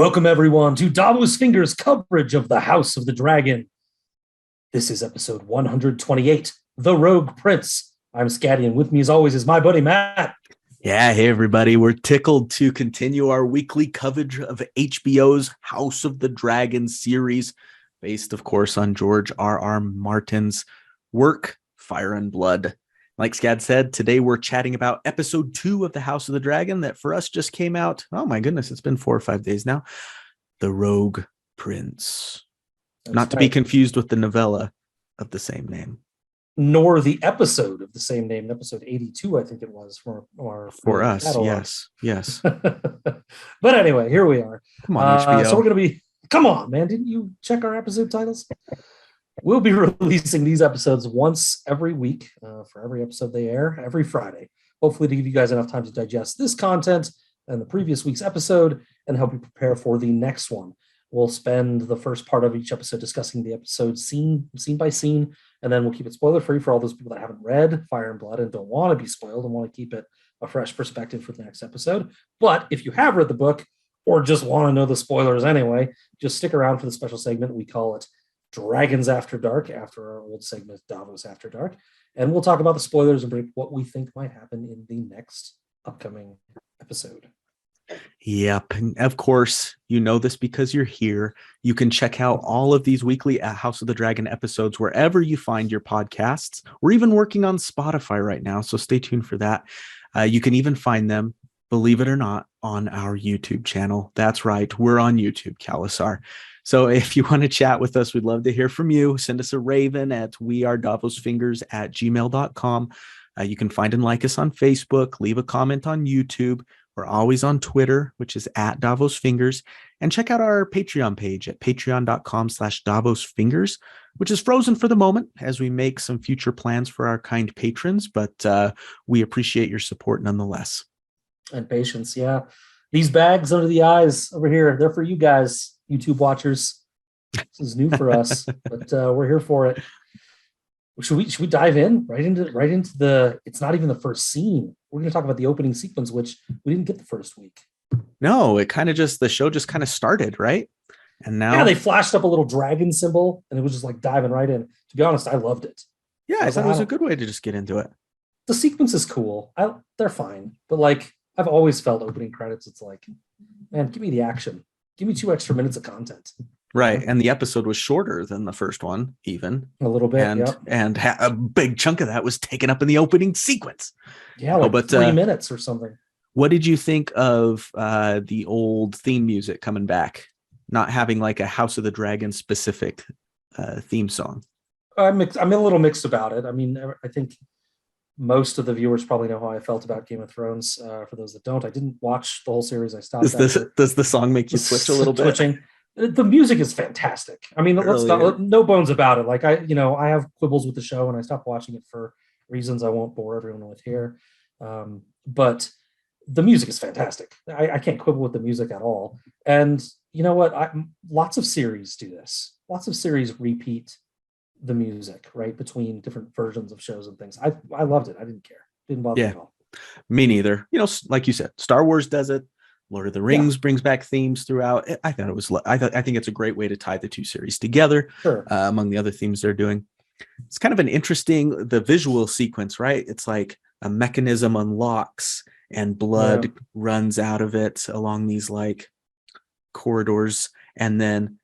Welcome, everyone, to Davos Fingers coverage of the House of the Dragon. This is episode 128, The Rogue Prince. I'm Scad, and with me, as always, is my buddy Matt. Yeah, hey, everybody. We're tickled to continue our weekly coverage of HBO's House of the Dragon series, based, of course, on George R.R. Martin's work, Fire and Blood. Like Scad said, today we're chatting about episode 2 of the House of the Dragon that for us just came out. Oh my goodness, it's been 4 or 5 days now. The Rogue Prince. That's Not to be confused with the novella of the same name. Nor the episode of the same name, episode 82, I think it was, for us. catalog. Yes. But anyway, here we are. Come on, HBO. So we're going to be, come on, man. Didn't you check our episode titles? We'll be releasing these episodes once every week for every episode they air, every Friday. Hopefully to give you guys enough time to digest this content and the previous week's episode and help you prepare for the next one. We'll spend the first part of each episode discussing the episode scene by scene, and then we'll keep it spoiler-free for all those people that haven't read Fire and Blood and don't want to be spoiled and want to keep it a fresh perspective for the next episode. But if you have read the book or just want to know the spoilers anyway, just stick around for the special segment. We call it Dragons After Dark, after our old segment Davos After Dark, and we'll talk about the spoilers and break what we think might happen in the next upcoming episode. Yep. And of course, you know this because you're here. You can check out all of these weekly House of the Dragon episodes wherever you find your podcasts. We're even working on Spotify right now, so stay tuned for that. You can even find them, believe it or not, on our YouTube channel. That's right. We're on YouTube, Khalasar. So if you want to chat with us, we'd love to hear from you. Send us a raven at wearedavosfingers@gmail.com. You can find and like us on Facebook. Leave a comment on YouTube. We're always on Twitter, which is @DavosFingers. And check out our Patreon page at patreon.com/DavosFingers, which is frozen for the moment as we make some future plans for our kind patrons. But we appreciate your support nonetheless. And patience, yeah. These bags under the eyes over here, they're for you guys, YouTube watchers. This is new for us, but we're here for it. Should we dive in right into the? It's not even the first scene. We're going to talk about the opening sequence, which we didn't get the first week. No, the show just kind of started, right? And now they flashed up a little dragon symbol, and it was just like diving right in. To be honest, I loved it. Yeah, I thought it was a good way to just get into it. The sequence is cool. They're fine, but like I've always felt opening credits. It's like, man, give me the action. Give me 2 extra minutes of content. Right. And the episode was shorter than the first one, even. A little bit, and a big chunk of that was taken up in the opening sequence. Yeah, like 3 minutes or something. What did you think of the old theme music coming back? Not having like a House of the Dragon specific theme song. I'm a little mixed about it. I mean, I think most of the viewers probably know how I felt about Game of Thrones. For those that don't, I didn't watch the whole series. I stopped. Does the song make you switch a little bit? Switching. The music is fantastic. I mean, no bones about it. Like I have quibbles with the show, and I stopped watching it for reasons I won't bore everyone with here. But the music is fantastic. I can't quibble with the music at all. And you know what? Lots of series do this. Lots of series repeat the music, right, between different versions of shows and things. I loved it. I didn't care. Didn't bother me at all. Me neither. You know, like you said, Star Wars does it. Lord of the Rings brings back themes throughout. I think it's a great way to tie the 2 series together. Sure. Among the other themes they're doing. It's kind of an interesting, the visual sequence, right? It's like a mechanism unlocks and blood runs out of it along these like corridors. And then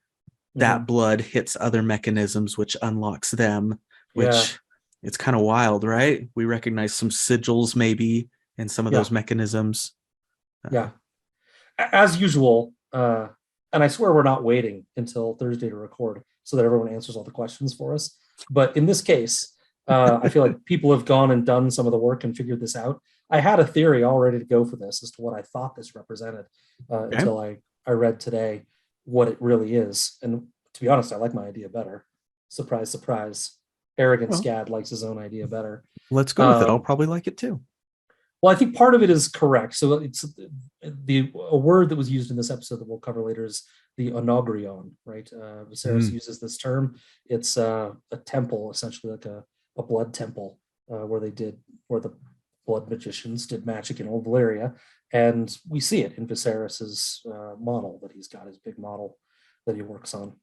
that blood hits other mechanisms, which unlocks them, which it's kind of wild, right? We recognize some sigils maybe in some of those mechanisms. Yeah. As usual, and I swear we're not waiting until Thursday to record so that everyone answers all the questions for us. But in this case, I feel like people have gone and done some of the work and figured this out. I had a theory all ready to go for this as to what I thought this represented until I read today what it really is. And to be honest, I like my idea better. Surprise, surprise. Arrogant Scad likes his own idea better. Let's go with it. I'll probably like it too. Well, I think part of it is correct. So it's a word that was used in this episode that we'll cover later is the onogrion, right? Viserys uses this term. It's a temple, essentially like a blood temple, where the blood magicians did magic in old Valyria, and we see it in Viserys's model that he's got, his big model that he works on.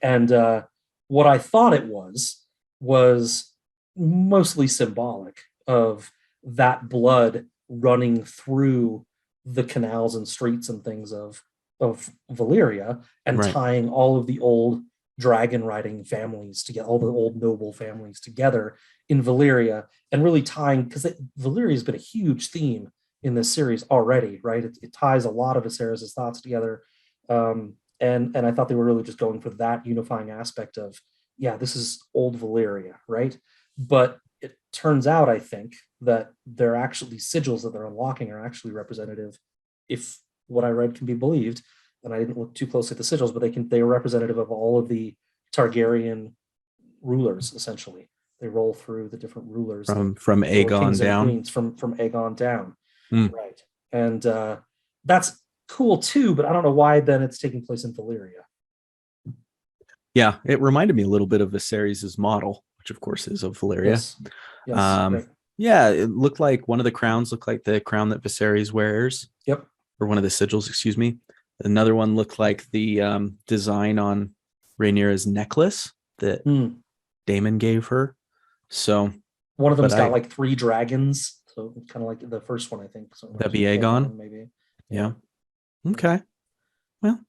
And what I thought it was mostly symbolic of that blood running through the canals and streets and things of Valyria, and Right. tying all of the old dragon riding families together, all the old noble families together in Valyria, and really tying, because Valyria has been a huge theme in this series already, right? It ties a lot of Viserys' thoughts together. And I thought they were really just going for that unifying aspect of, yeah, this is old Valyria, right? But it turns out, I think, that they're actually, these sigils that they're unlocking are actually representative, if what I read can be believed, and I didn't look too closely at the sigils, but they are representative of all of the Targaryen rulers, essentially. They roll through the different rulers From who were Aegon kings and down. queens, from Aegon down. Hmm. Right. And that's cool too, but I don't know why then it's taking place in Valyria. Yeah, it reminded me a little bit of Viserys' model, which of course is of Valyria. Yes. Right. Yeah, it looked like one of the crowns looked like the crown that Viserys wears. Yep. Or one of the sigils, excuse me. Another one looked like the design on Rhaenyra's necklace that Daemon gave her. So one of them's got like 3 dragons, so kind of like the first one, I think. So that'd be Aegon, maybe. Yeah. Okay. Well,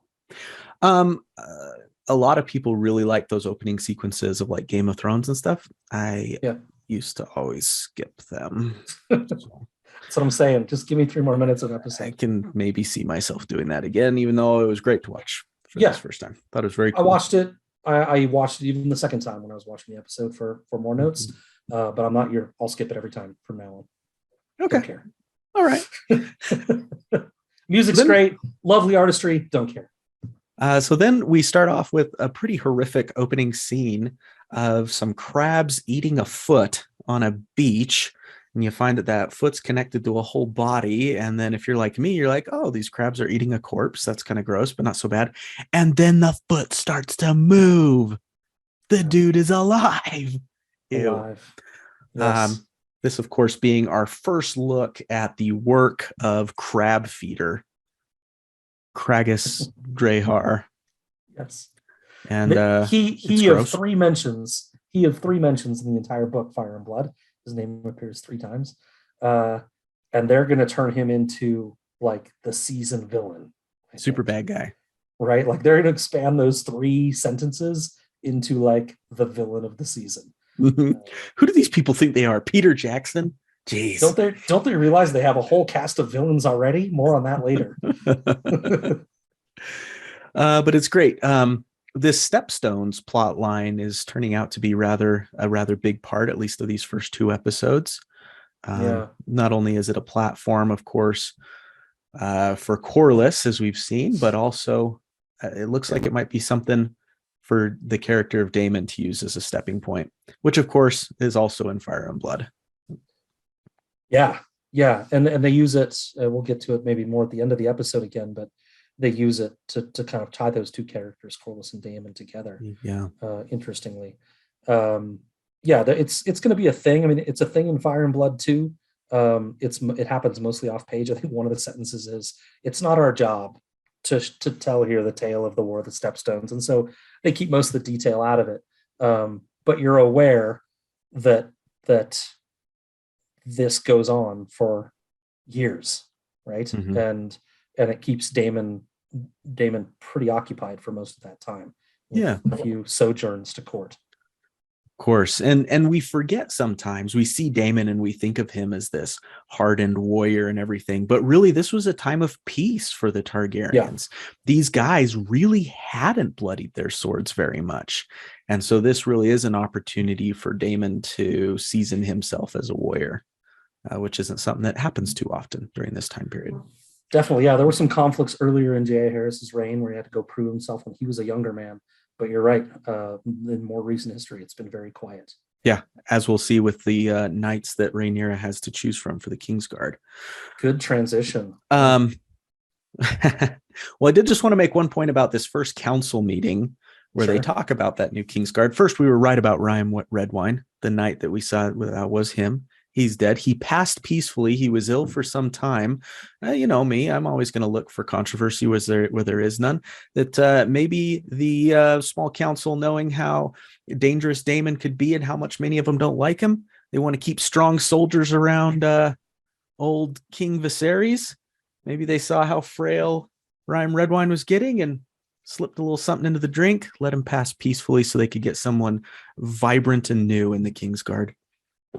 a lot of people really like those opening sequences of like Game of Thrones and stuff. I used to always skip them. That's what I'm saying. Just give me 3 more minutes of episode. I can maybe see myself doing that again, even though it was great to watch for this first time. Thought it was very cool. I watched it. I watched it even the second time when I was watching the episode for more notes. But I'm not here. I'll skip it every time from now on. Okay. Don't care. All right. Music's great. Lovely artistry. Don't care. So then we start off with a pretty horrific opening scene of some crabs eating a foot on a beach. And you find that foot's connected to a whole body. And then if you're like me, you're like, oh, these crabs are eating a corpse. That's kind of gross, but not so bad. And then the foot starts to move. The dude is alive. Alive. Yes. This, of course, being our first look at the work of crab feeder, Cragus Drahar. Yes. And he of 3 mentions. He of 3 mentions in the entire book, Fire and Blood. His name appears 3 times. And they're going to turn him into like the season villain. Super bad guy. Right? Like they're going to expand those 3 sentences into like the villain of the season. Who do these people think they are? Peter Jackson? Jeez. Don't they realize they have a whole cast of villains already? More on that later. But it's great. This Stepstones plot line is turning out to be a rather big part, at least of these first 2 episodes. Not only is it a platform, of course, for Corlys, as we've seen, but also it looks like it might be something for the character of Daemon to use as a stepping point, which of course is also in Fire and Blood. Yeah. And they use it, we'll get to it maybe more at the end of the episode again, but they use it to kind of tie those 2 characters, Corlys and Daemon, together. Yeah. Interestingly. It's going to be a thing. I mean, it's a thing in Fire and Blood too. It happens mostly off page. I think one of the sentences is, "It's not our job to tell here the tale of the War of the Stepstones," and so they keep most of the detail out of it. But you're aware that this goes on for years, right? Mm-hmm. And it keeps Daemon pretty occupied for most of that time. Yeah, a few sojourns to court. Of course. And we forget sometimes. We see Daemon and we think of him as this hardened warrior and everything. But really, this was a time of peace for the Targaryens. Yeah. These guys really hadn't bloodied their swords very much. And so this really is an opportunity for Daemon to season himself as a warrior, which isn't something that happens too often during this time period. Definitely. Yeah, there were some conflicts earlier in J.A. Harris's reign where he had to go prove himself when he was a younger man. But you're right. In more recent history, it's been very quiet. Yeah, as we'll see with the knights that Rhaenyra has to choose from for the Kingsguard. Good transition. Well, I did just want to make one point about this first council meeting where they talk about that new Kingsguard. First, we were right about Ryan Redwine. The knight that we saw was him. He's dead. He passed peacefully. He was ill for some time. You know me, I'm always going to look for controversy where there is none. That maybe the small council, knowing how dangerous Daemon could be and how much many of them don't like him, they want to keep strong soldiers around old King Viserys. Maybe they saw how frail Rhyme Redwine was getting and slipped a little something into the drink, let him pass peacefully so they could get someone vibrant and new in the Kingsguard.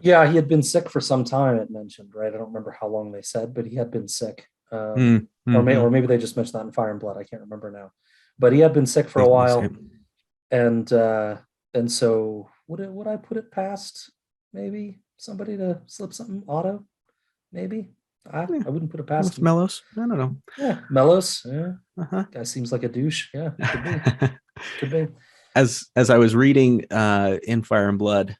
Yeah, he had been sick for some time, it mentioned, right? I don't remember how long they said, but he had been sick. Or maybe they just mentioned that in Fire and Blood. I can't remember now. But he had been sick for a while. And so would I put it past maybe somebody to slip something? Otto? Maybe. I wouldn't put it past Mellos. I don't know. Yeah, Mellos. Yeah. Guy seems like a douche. Yeah, could be. Could be. As I was reading in Fire and Blood,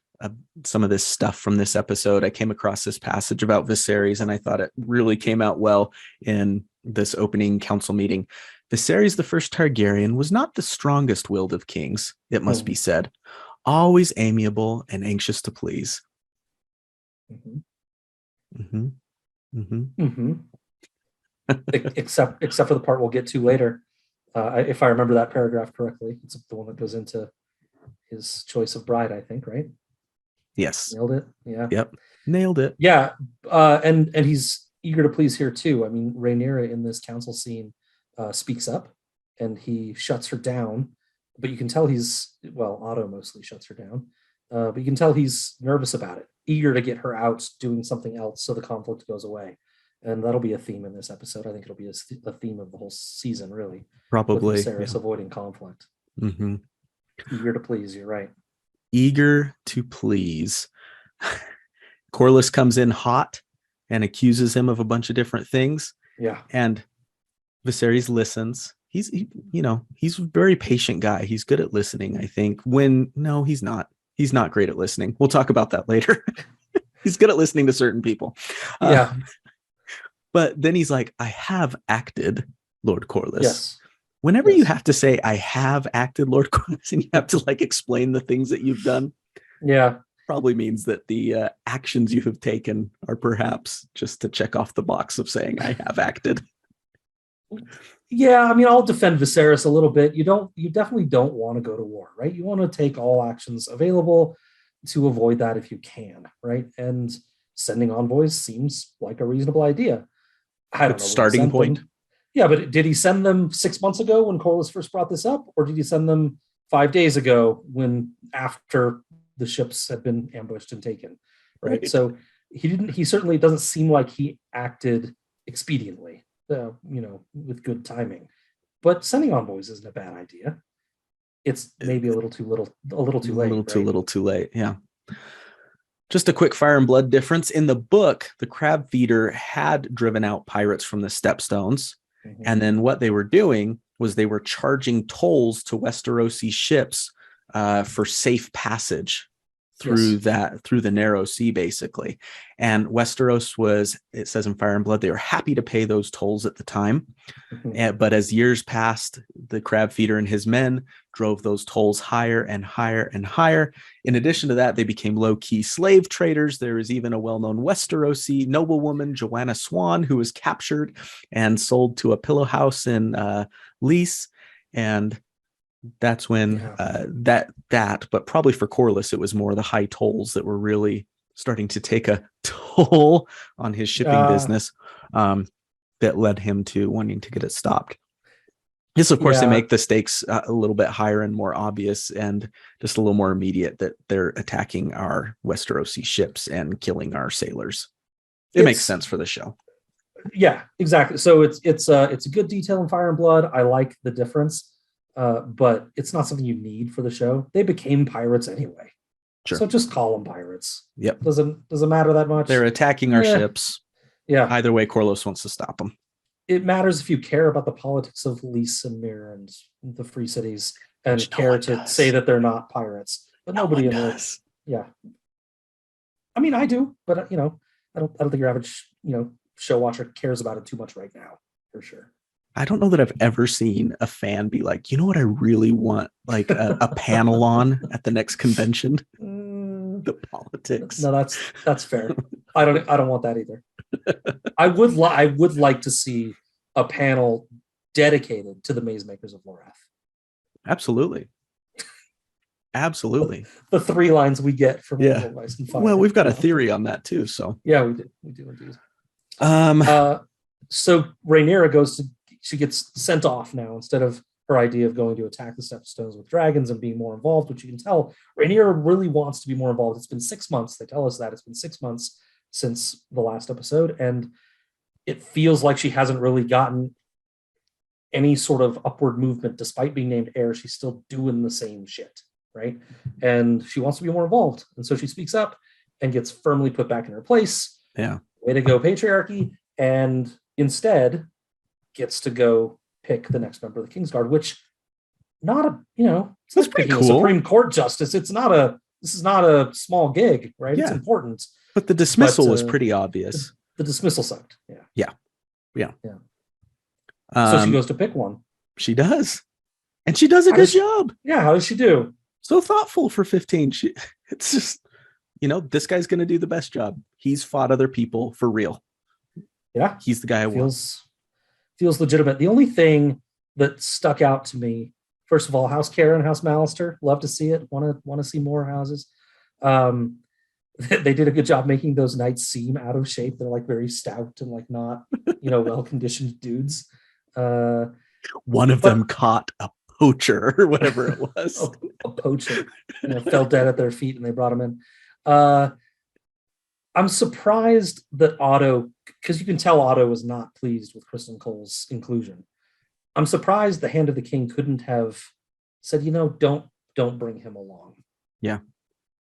some of this stuff from this episode, I came across this passage about Viserys, and I thought it really came out well in this opening council meeting. Viserys, the first Targaryen, was not the strongest-willed of kings, it must be said, always amiable and anxious to please. Except for the part we'll get to later, if I remember that paragraph correctly. It's the one that goes into his choice of bride, I think, right? Yes. Nailed it. Yeah. Yep. Nailed it. Yeah. And he's eager to please here too. I mean, Rhaenyra in this council scene speaks up and he shuts her down, but you can tell Otto mostly shuts her down. But you can tell he's nervous about it, eager to get her out doing something else so the conflict goes away. And that'll be a theme in this episode. I think it'll be a theme of the whole season, really. Probably. Viserys avoiding conflict. Eager to please, you're right. Eager to please. Corlys comes in hot and accuses him of a bunch of different things. Yeah. And Viserys listens. He's a very patient guy. He's good at listening, I think. No, he's not. He's not great at listening. We'll talk about that later. He's good at listening to certain people. Yeah. But then he's like, I have acted, Lord Corlys. Yes. Whenever you have to say, I have acted, Lord Corlys, and you have to explain the things that you've done. Yeah. Probably means that the actions you have taken are perhaps just to check off the box of saying, I have acted. Yeah, I mean, I'll defend Viserys a little bit. You definitely don't want to go to war, right? You want to take all actions available to avoid that if you can, right? And sending envoys seems like a reasonable idea. I don't know. Starting point. Yeah, but did he send them 6 months ago when Corlys first brought this up? Or did he send them 5 days ago after the ships had been ambushed and taken? Right. So he certainly doesn't seem like he acted expediently. With good timing, but sending envoys isn't a bad idea. It's maybe a little too late. Too little too late. Yeah. Just a quick Fire and Blood difference. In the book, the crab feeder had driven out pirates from the Stepstones. And then what they were doing was they were charging tolls to Westerosi ships for safe passage through the narrow sea, basically. And Westeros it says in Fire and Blood, they were happy to pay those tolls at the time. But as years passed, the crab feeder and his men drove those tolls higher and higher and higher. In addition to that, they became low-key slave traders. There is even a well-known Westerosi noblewoman, Joanna Swan, who was captured and sold to a pillow house in Lys. And that's when but probably for Corlys, it was more the high tolls that were really starting to take a toll on his shipping business that led him to wanting to get it stopped. This, of course, they make the stakes a little bit higher and more obvious and just a little more immediate that they're attacking our Westerosi ships and killing our sailors. It makes sense for the show. Yeah, exactly. So it's a good detail in Fire and Blood. I like the difference. But it's not something you need for the show. They became pirates anyway. Sure. So just call them pirates. Yep. Doesn't matter that much. They're attacking our ships. Yeah. Either way, Corlys wants to stop them. It matters if you care about the politics of Lys and Myr and the Free Cities and care to say that they're not pirates. But nobody does. Yeah. I mean, I do, but I don't think your average show watcher cares about it too much right now, for sure. I don't know that I've ever seen a fan be like, you know what I really want, like a panel on at the next convention? The politics. No, that's fair. I don't want that either. I would like to see a panel dedicated to the maze makers of Lorath. Absolutely. Absolutely. The 3 lines we get from Yeah. Fire. Well, we've got a theory on that too. So yeah, we do indeed. um So Rhaenyra she gets sent off now instead of her idea of going to attack the Stepstones with dragons and being more involved, which you can tell Rhaenyra really wants to be more involved. It's been 6 months. They tell us that it's been 6 months since the last episode, and it feels like she hasn't really gotten any sort of upward movement despite being named heir. She's still doing the same shit, right? And she wants to be more involved, and so she speaks up and gets firmly put back in her place. Yeah. Way to go, patriarchy. And instead gets to go pick the next member of the Kingsguard, which it's That's like pretty picking a cool. Supreme Court justice. This is not a small gig, right? Yeah. It's important. But the dismissal was pretty obvious. The dismissal sucked. Yeah. So she goes to pick one. She does. And she does a good job. Yeah, how does she do? So thoughtful for 15. It's just, this guy's going to do the best job. He's fought other people for real. Yeah. He's the guy I want. Feels legitimate. The only thing that stuck out to me, first of all, House Karen, House Mallister, love to see it. Want to see more houses. They did a good job making those knights seem out of shape. They're like very stout and like not, well-conditioned dudes. One of them caught a poacher or whatever it was. A poacher, fell dead at their feet and they brought him in. I'm surprised that Otto, because you can tell Otto was not pleased with Kristen Cole's inclusion. I'm surprised the Hand of the King couldn't have said, don't bring him along. Yeah.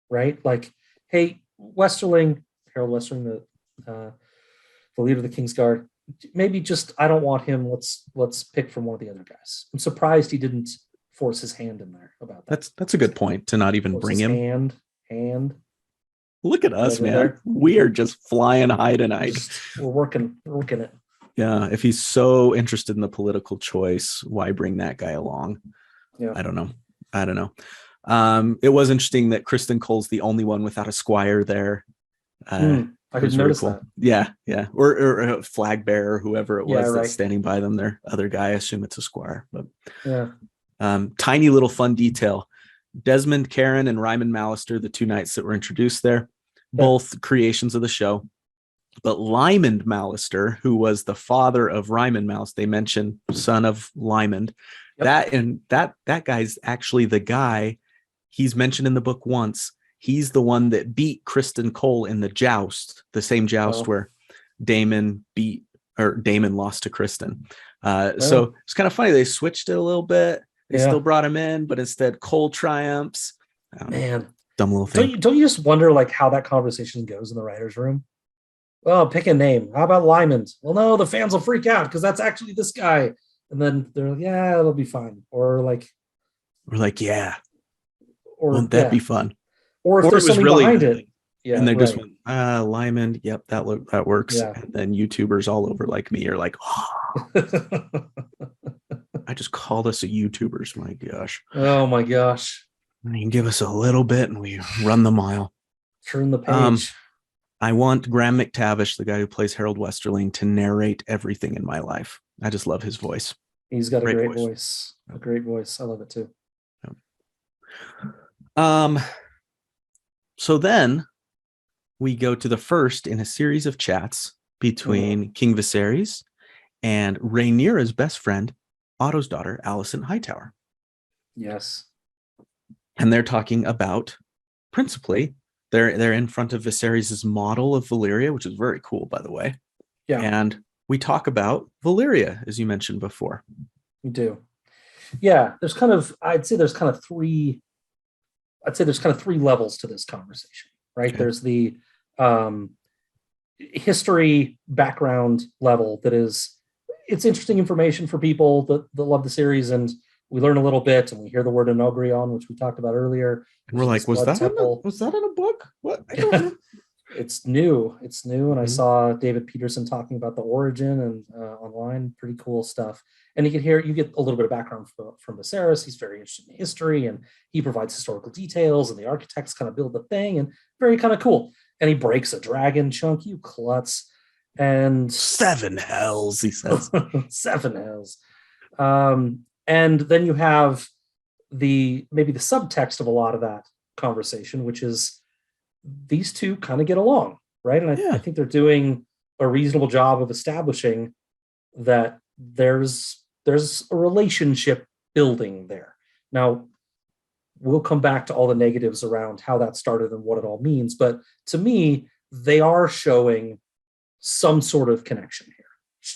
Right? Like, hey, Harold Westerling, the leader of the Kingsguard, maybe just, I don't want him. Let's pick from one of the other guys. I'm surprised he didn't force his hand in there about that. That's a good point, to not even bring him. Hand. Look at us, man. We are just flying high tonight. We're working it. Yeah. If he's so interested in the political choice, why bring that guy along? Yeah. I don't know. It was interesting that Kristen Cole's the only one without a squire there. I didn't notice that. Yeah. Or a flag bearer, whoever it was that's standing by them. Their other guy, I assume it's a squire. But tiny little fun detail. Desmond Karen and Ryman Mallister, the 2 knights that were introduced there, both creations of the show. But Lymond Mallister, who was the father of Ryman Mallister, they mentioned son of Lymond. That guy's actually the guy he's mentioned in the book once. He's the one that beat Kristen Cole in the joust, the same joust where Damon lost to Kristen. So it's kind of funny. They switched it a little bit. They still brought him in, but instead Cole triumphs. Man, dumb little thing. Don't you just wonder like how that conversation goes in the writer's room? Well, pick a name. How about Lymond? Well, no, the fans will freak out because that's actually this guy. And then they're like, yeah, it'll be fine. Or like, yeah. Or won't that be fun? Or if there's something really behind it. Yeah, and they just went, Lymond, yep, that works. Yeah. And then YouTubers all over like me are like, I just called us a YouTubers. My gosh. Oh my gosh. You can give us a little bit and we run the mile. Turn the page. I want Graham McTavish, the guy who plays Harold Westerling, to narrate everything in my life. I just love his voice. He's got a great voice. A great voice. I love it too. So then we go to the first in a series of chats between King Viserys and Rhaenyra's best friend, Otto's daughter, Alicent Hightower. Yes. And they're talking about, principally, they're in front of Viserys' model of Valyria, which is very cool, by the way. Yeah. And we talk about Valyria, as you mentioned before. We do. Yeah, I'd say there's kind of three levels to this conversation, right? Okay. There's the history background level it's interesting information for people that love the series, and we learn a little bit and we hear the word Enogrion, which we talked about earlier. And we're like, was that in a book? What? I don't know. It's new. And I saw David Peterson talking about the origin and online, pretty cool stuff. And you get a little bit of background from Viserys. He's very interested in history and he provides historical details and the architects kind of build the thing and very kind of cool. and he breaks a dragon chunk. You klutz. And 7 hells, he says. 7 hells. And then you have maybe the subtext of a lot of that conversation, which is these two kind of get along, right? And I think they're doing a reasonable job of establishing that there's a relationship building there. Now, we'll come back to all the negatives around how that started and what it all means, but to me, they are showing some sort of connection here.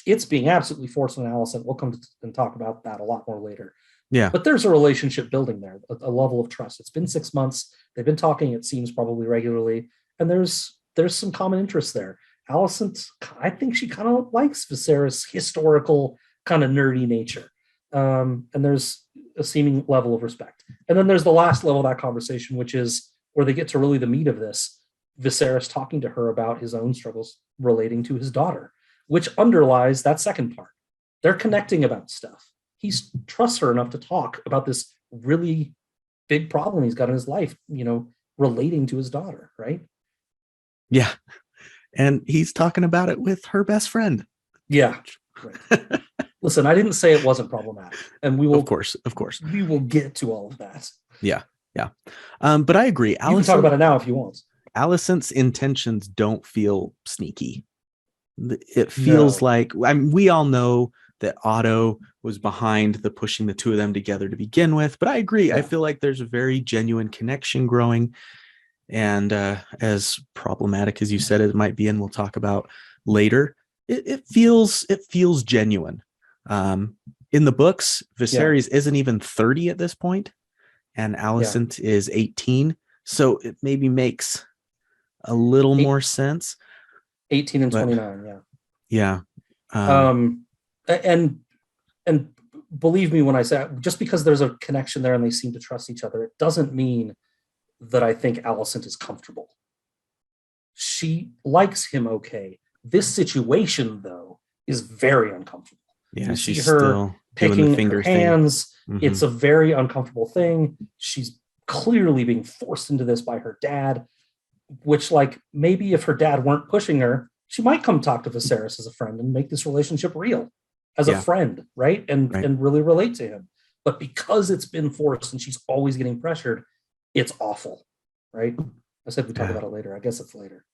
It's being absolutely forced on Alicent. We'll come and talk about that a lot more later. Yeah. But there's a relationship building there, a level of trust. It's been 6 months. They've been talking, it seems, probably regularly. And there's some common interest there. Alicent, I think she kind of likes Viserys' historical kind of nerdy nature. And there's a seeming level of respect. And then there's the last level of that conversation, which is where they get to really the meat of this. Viserys talking to her about his own struggles relating to his daughter, which underlies that second part. They're connecting about stuff. He trusts her enough to talk about this really big problem he's got in his life, relating to his daughter, right? Yeah. And he's talking about it with her best friend. Yeah. Right. Listen, I didn't say it wasn't problematic. And we will, of course, we will get to all of that. Yeah. Yeah. But I agree. You can talk about it now if you want. Alicent's intentions don't feel sneaky. It feels like, we all know that Otto was behind the pushing the two of them together to begin with, but I agree. Yeah. I feel like there's a very genuine connection growing, and as problematic as you said it might be, and we'll talk about later, it feels genuine. In the books, Viserys isn't even 30 at this point, and Alicent is 18, so it maybe makes a little more sense. 18 and 29, yeah. And believe me when I say, just because there's a connection there and they seem to trust each other, it doesn't mean that I think Alicent is comfortable. She likes him okay. This situation, though, is very uncomfortable. Yeah, she's still picking doing the her hands. Mm-hmm. It's a very uncomfortable thing. She's clearly being forced into this by her dad, which, maybe if her dad weren't pushing her, she might come talk to Viserys as a friend and make this relationship real as a friend, right? And really relate to him. But because it's been forced and she's always getting pressured, it's awful, right? I said we talk about it later. I guess it's later.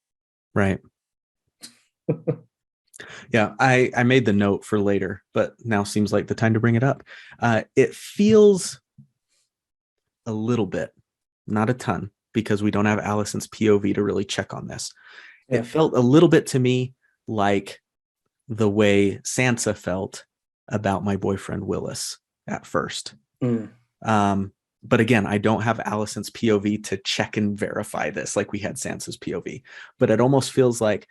Right. Yeah, I made the note for later, but now seems like the time to bring it up. It feels a little bit, not a ton, because we don't have Alicent's POV to really check on this. Yeah. It felt a little bit to me like the way Sansa felt about my boyfriend Willis at first. But again, I don't have Alicent's POV to check and verify this like we had Sansa's POV. But it almost feels like,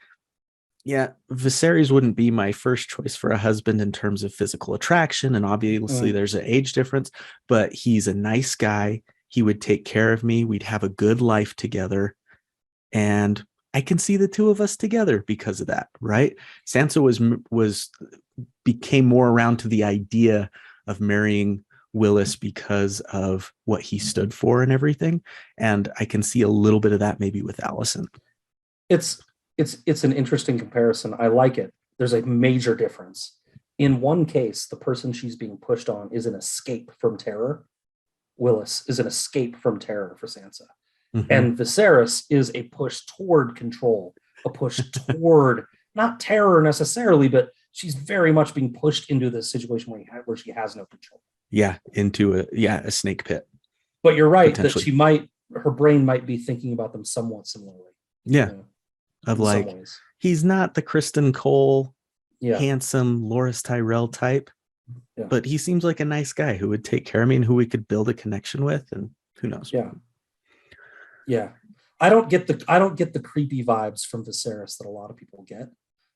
Viserys wouldn't be my first choice for a husband in terms of physical attraction. And obviously there's an age difference, but he's a nice guy. He would take care of me. We'd have a good life together. And I can see the two of us together because of that, right? Sansa became more around to the idea of marrying Willis because of what he stood for and everything. And I can see a little bit of that maybe with Alicent. It's an interesting comparison. I like it. There's a major difference. In one case, the person she's being pushed on is an escape from terror. Willis is an escape from terror for Sansa. Mm-hmm. And Viserys is a push toward control, a push toward not terror necessarily, but she's very much being pushed into this situation where she has no control. Yeah, into a snake pit. But you're right that her brain might be thinking about them somewhat similarly. Yeah. Of he's not the Kristen Cole, handsome Loras Tyrell type, but he seems like a nice guy who would take care of me and who we could build a connection with, and who knows. Yeah. I don't get the creepy vibes from Viserys that a lot of people get.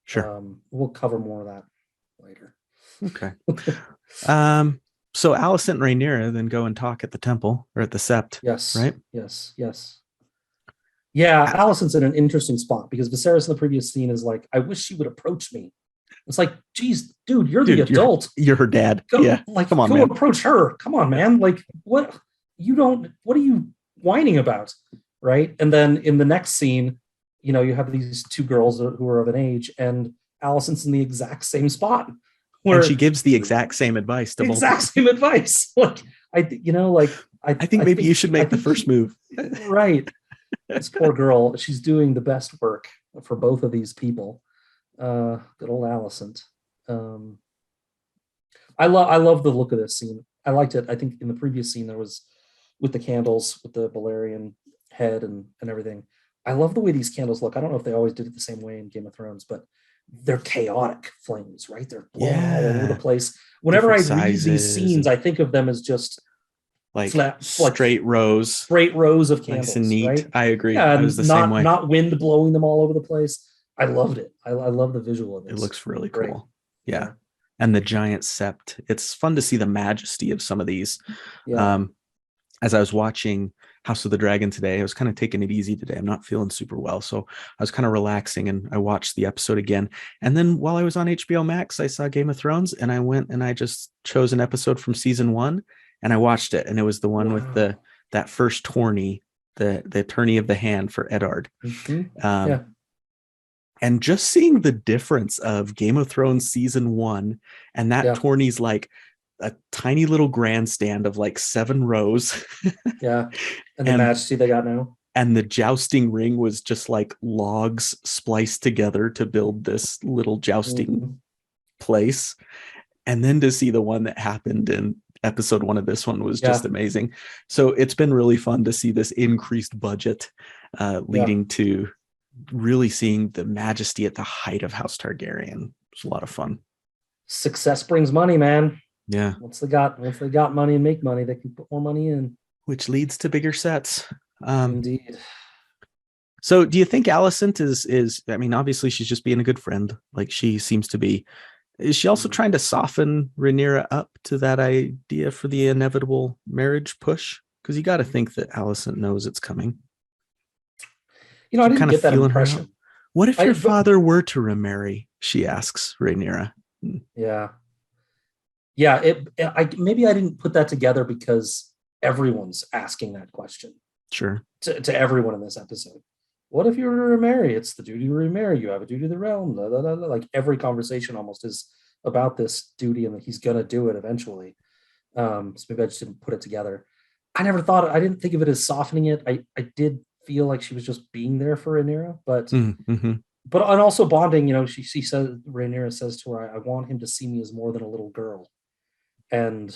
Sure. We'll cover more of that later. Okay. So Alicent and Rhaenyra then go and talk at the temple or at the Sept. Yes. Right? Yes. Yeah, Alicent's in an interesting spot because Viserys in the previous scene is like, I wish she would approach me. It's like, geez, dude, you're the adult. You're her dad. Come on, man. Approach her. Come on, man. What are you whining about? Right. And then in the next scene, you have these two girls who are of an age, and Allison's in the exact same spot where And she gives the exact same advice to both. exact same advice. Like I think maybe you should make the first move. Right. This poor girl, she's doing the best work for both of these people. Good old Allison. I love the look of this scene. I liked it. I think in the previous scene there was with the candles, with the Balerian head and everything. I love the way these candles look. I don't know if they always did it the same way in Game of Thrones, but they're chaotic flames, right? They're blowing all over the place. Whenever Different I read these scenes, I think of them as just like straight rows of candles. Nice and neat. Right? I agree. Yeah, I was the same way. Not wind blowing them all over the place. I loved it. I love the visual of this. It looks really Great. cool. Yeah. And the giant sept. It's fun to see the majesty of some of these. Yeah. As I was watching House of the Dragon today, I was kind of taking it easy today. I'm not feeling super well. So I was kind of relaxing and I watched the episode again. And then while I was on HBO Max, I saw Game of Thrones and I went and I just chose an episode from season 1 and I watched it. And it was the one with that first tourney, the tourney of the hand for Eddard. Mm-hmm. And just seeing the difference of Game of Thrones season 1 and that tourney's like a tiny little grandstand of like 7 rows. Yeah. And the majesty they got now. And the jousting ring was just like logs spliced together to build this little jousting place. And then to see the one that happened in episode 1 of this one was just amazing. So it's been really fun to see this increased budget leading to really seeing the majesty at the height of House Targaryen. It's a lot of fun. Success brings money, man. Yeah. Once they got money and make money, they can put more money in. Which leads to bigger sets. Indeed. So do you think Alicent is, I mean, obviously she's just being a good friend, like she seems to be. Is she also trying to soften Rhaenyra up to that idea for the inevitable marriage push? Because you got to think that Alicent knows it's coming. I didn't get that impression. What if your father were to remarry? She asks Rhaenyra. Yeah. Maybe I didn't put that together because everyone's asking that question. Sure. To everyone in this episode. What if you were to remarry? It's the duty to remarry. You have a duty to the realm. Blah, blah, blah, blah. Like every conversation almost is about this duty and that he's going to do it eventually. So maybe I just didn't put it together. I didn't think of it as softening it. I did feel like she was just being there for Rhaenyra, but and also bonding, she says, Rhaenyra says to her, I want him to see me as more than a little girl. And,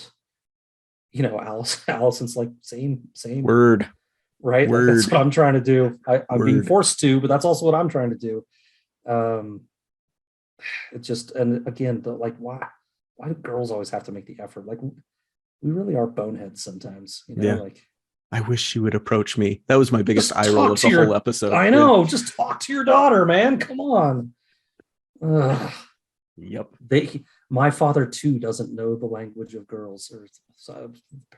Allison's like, same word. Right. Like, that's what I'm trying to do. I'm being forced to, but that's also what I'm trying to do. It's just, and again, why do girls always have to make the effort? Like, we really are boneheads sometimes, like, I wish she would approach me. That was my biggest eye roll of the whole episode. I know. Just talk to your daughter, man. Come on. Yep. My father too doesn't know the language of girls, or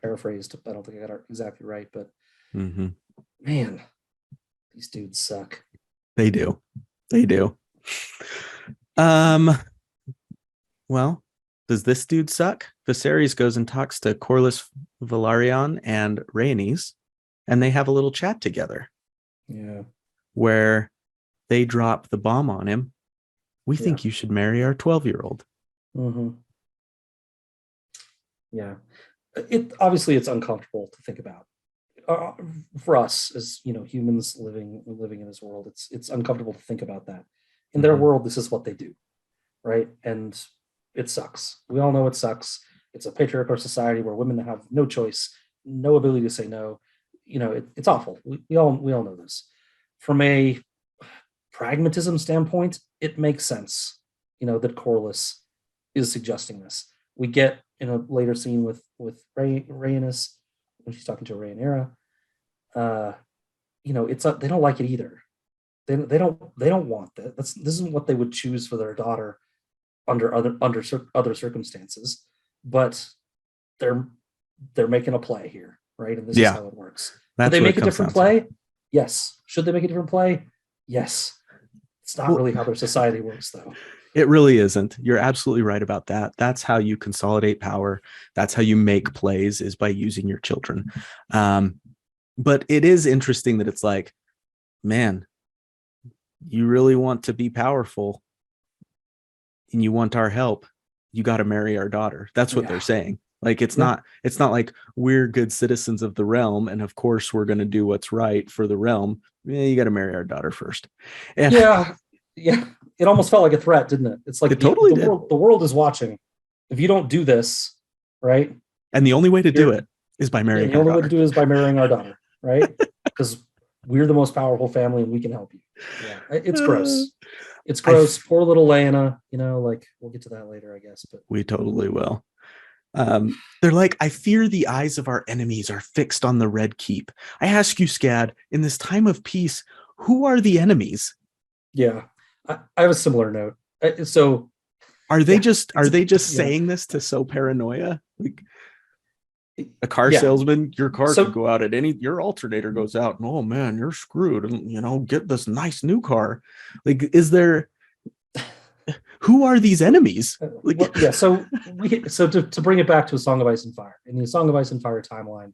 paraphrased. I don't think I got it exactly right, but man, these dudes suck. They do. Well, does this dude suck? Viserys goes and talks to Corlys Velaryon and Rhaenys, and they have a little chat together. Yeah. Where they drop the bomb on him. We think you should marry our 12-year-old. Yeah. Obviously it's uncomfortable to think about. For us as humans living in this world, it's uncomfortable to think about that. In their world, this is what they do, right? And it sucks. We all know it sucks. It's a patriarchal society where women have no choice, no ability to say no. It's awful. We all know this. From a pragmatism standpoint, it makes sense, that Corlys is suggesting this. We get in a later scene with Rhaenys when she's talking to Rhaenyra. It's they don't like it either. They don't want that. This isn't what they would choose for their daughter under other circumstances, but they're making a play here, right? And this is how it works. Should they make a different play? Yes. Should they make a different play? Yes. It's not really how their society works, though. It really isn't. You're absolutely right about that. That's how you consolidate power. That's how you make plays, is by using your children. But it is interesting that it's like, man, you really want to be powerful and you want our help, you got to marry our daughter. That's what they're saying. Like, it's not like we're good citizens of the realm, and of course we're going to do what's right for the realm. You got to marry our daughter first. And yeah. It almost felt like a threat, didn't it? It's like it totally did. The world is watching. If you don't do this, right? And the only way to do it is by marrying. The only way to do it is by marrying our daughter, right? Because we're the most powerful family, and we can help you. Yeah, it's gross. It's gross. Poor little Lyanna. Like, we'll get to that later, I guess. But we totally will. They're like, I fear the eyes of our enemies are fixed on the Red Keep. I ask you, Scad, in this time of peace, who are the enemies? Yeah, I have a similar note. So, are they just saying this to sow paranoia? Like, a car salesman, your car could go out your alternator goes out, and oh man, you're screwed, and get this nice new car. Like, is there? Who are these enemies? So to bring it back to A Song of Ice and Fire, in the A Song of Ice and Fire timeline,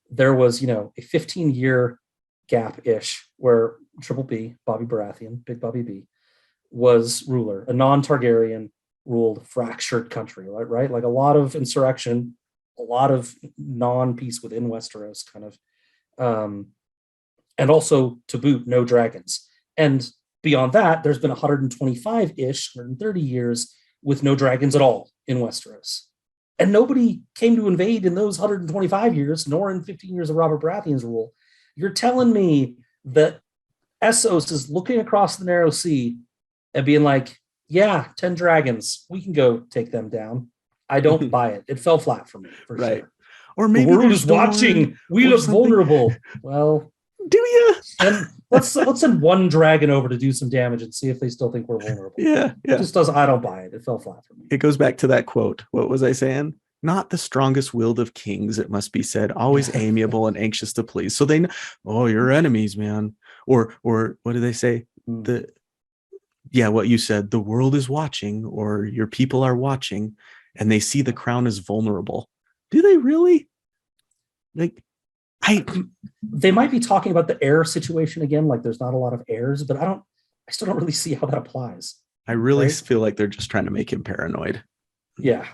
there was a 15-year gap-ish where Triple B, Bobby Baratheon, Big Bobby B, was ruler, a non-Targaryen ruled fractured country, right? Like a lot of insurrection, a lot of non-peace within Westeros, kind of, and also to boot, no dragons. And beyond that, there's been 125-ish, 130 years with no dragons at all in Westeros. And nobody came to invade in those 125 years, nor in 15 years of Robert Baratheon's rule. You're telling me that Essos is looking across the Narrow Sea and being like, yeah, 10 dragons, we can go take them down. I don't buy it. It fell flat for me, for sure. Or maybe the world is watching. We look vulnerable. Well, do you? And let's send one dragon over to do some damage and see if they still think we're vulnerable. Yeah. It just doesn't. I don't buy it. It fell flat for me. It goes back to that quote. What was I saying? Not the strongest willed of kings, it must be said, always amiable and anxious to please. So they know, oh, you're enemies, man. Or what do they say? What you said, the world is watching, or your people are watching, and they see the crown is vulnerable. Do they really? They might be talking about the heir situation again, like there's not a lot of heirs, but I still don't really see how that applies. I really feel like they're just trying to make him paranoid. Yeah.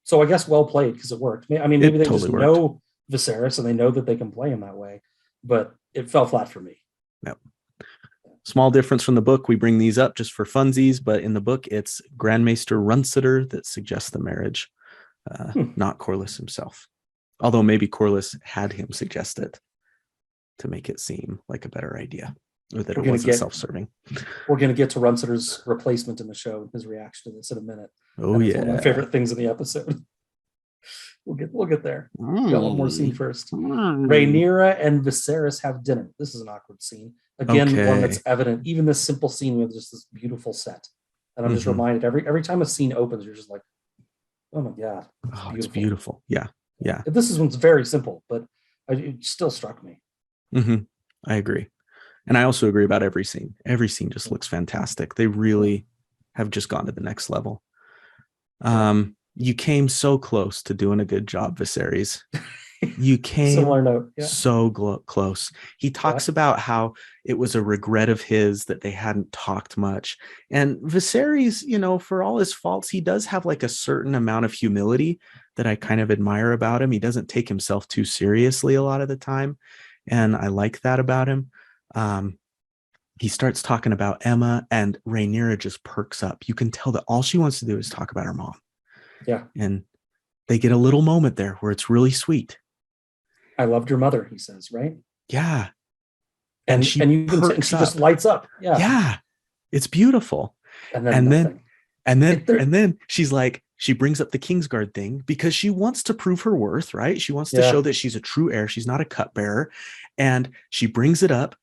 So I guess well played, because it worked. I mean, maybe they totally just know Viserys and they know that they can play him that way, but it fell flat for me. Yep. Small difference from the book. We bring these up just for funsies, but in the book, it's Grand Maester Runciter that suggests the marriage, not Corlys himself. Although maybe Corlys had him suggest it to make it seem like a better idea, or that it wasn't self-serving. We're going to get to Runciter's replacement in the show, his reaction to this in a minute. Oh, yeah. One of my favorite things in the episode. We'll get there. Got one more scene first. Rhaenyra and Viserys have dinner. This is an awkward scene. Again, one that's evident. Even this simple scene with just this beautiful set. And I'm just reminded every time a scene opens, you're just like, oh my God. It's beautiful. Yeah. This one's very simple, but it still struck me. I agree. And I also agree about every scene. Every scene just looks fantastic. They really have just gone to the next level. You came so close to doing a good job, Viserys. You came Similar note. so close. He talks about how it was a regret of his that they hadn't talked much. And Viserys, for all his faults, he does have like a certain amount of humility that I kind of admire about him. He doesn't take himself too seriously a lot of the time. And I like that about him. He starts talking about Emma, and Rhaenyra just perks up. You can tell that all she wants to do is talk about her mom. Yeah. And they get a little moment there where it's really sweet. I loved your mother, he says, right? Yeah. And she just lights up. Yeah. Yeah. It's beautiful. And then she's like, she brings up the Kingsguard thing because she wants to prove her worth, right? She wants to show that she's a true heir. She's not a cupbearer. And she brings it up.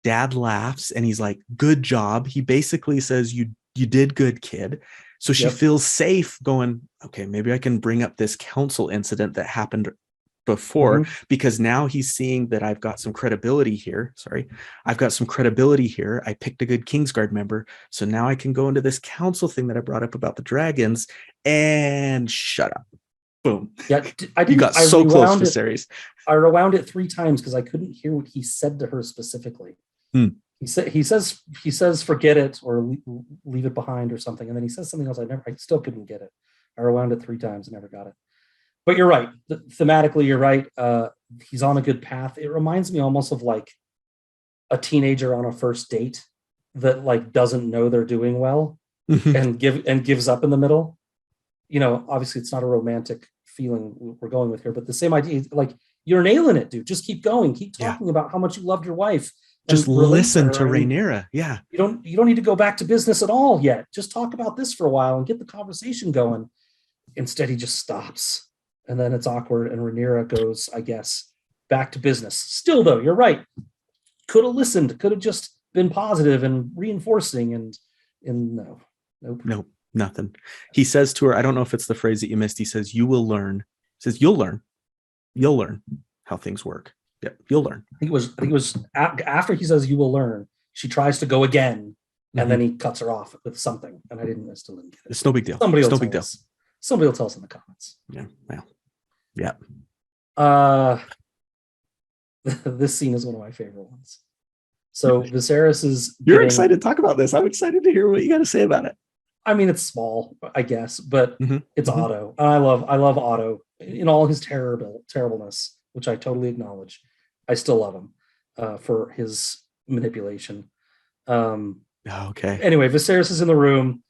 Dad laughs and he's like, good job. He basically says, you did good, kid. So she feels safe going, okay, maybe I can bring up this council incident that happened before, because now he's seeing that I've got some credibility here. I've got some credibility here. I picked a good Kingsguard member. So now I can go into this council thing that I brought up about the dragons and shut up. Boom. Yeah, you got so close to Viserys. I rewound it 3 times because I couldn't hear what he said to her specifically. he says forget it or leave it behind or something, and then he says something else. I still couldn't get it. I rewound it 3 times and never got it. But you're right. Thematically, you're right. He's on a good path. It reminds me almost of like a teenager on a first date that like doesn't know they're doing well and gives up in the middle. Obviously it's not a romantic feeling we're going with here, but the same idea. Like, you're nailing it, dude. Just keep going. Keep talking about how much you loved your wife. Just listen to Rhaenyra. Yeah. You don't need to go back to business at all yet. Just talk about this for a while and get the conversation going. Instead, he just stops. And then it's awkward. And Rhaenyra goes, I guess, back to business. Still, though, you're right. Could have listened. Could have just been positive and reinforcing. And no. Nope. Nothing. He says to her, I don't know if it's the phrase that you missed. He says, you will learn. He says, you'll learn how things work. Yeah, you'll learn. I think it was after he says you will learn, she tries to go again, and then he cuts her off with something, and I still didn't get it. It's no big deal. Somebody will tell us in the comments. Yeah. Well, yeah. This scene is one of my favorite ones. So Viserys is. You're excited to talk about this. I'm excited to hear what you got to say about it. I mean, it's small, I guess, but it's Otto. I love Otto in all his terribleness, which I totally acknowledge. I still love him for his manipulation. Okay. Anyway, Viserys is in the room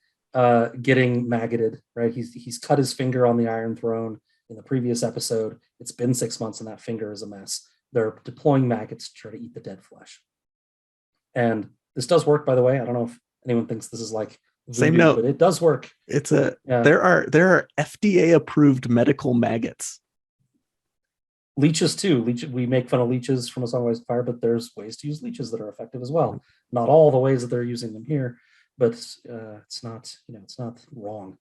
getting maggoted, right? He's cut his finger on the Iron Throne in the previous episode. It's been 6 months and that finger is a mess. They're deploying maggots to try to eat the dead flesh. And this does work, by the way. I don't know if anyone thinks this is like voodoo, same note, but it does work. There are FDA approved medical maggots. Leeches too. We make fun of leeches from A Song of Ice and Fire, but there's ways to use leeches that are effective as well. Not all the ways that they're using them here, but it's not wrong.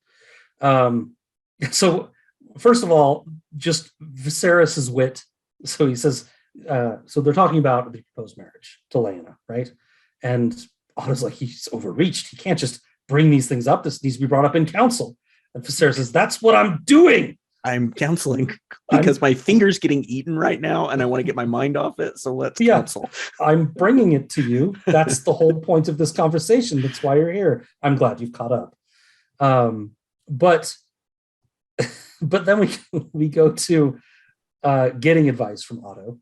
So first of all, just Viserys's wit. So he says, so they're talking about the proposed marriage to Lyanna, right? And Otto's like, he's overreached. He can't just bring these things up. This needs to be brought up in council. And Viserys says, that's what I'm doing. I'm counseling because my finger's getting eaten right now and I want to get my mind off it. So let's counsel. I'm bringing it to you. That's the whole point of this conversation. That's why you're here. I'm glad you've caught up. But then we go to getting advice from Otto.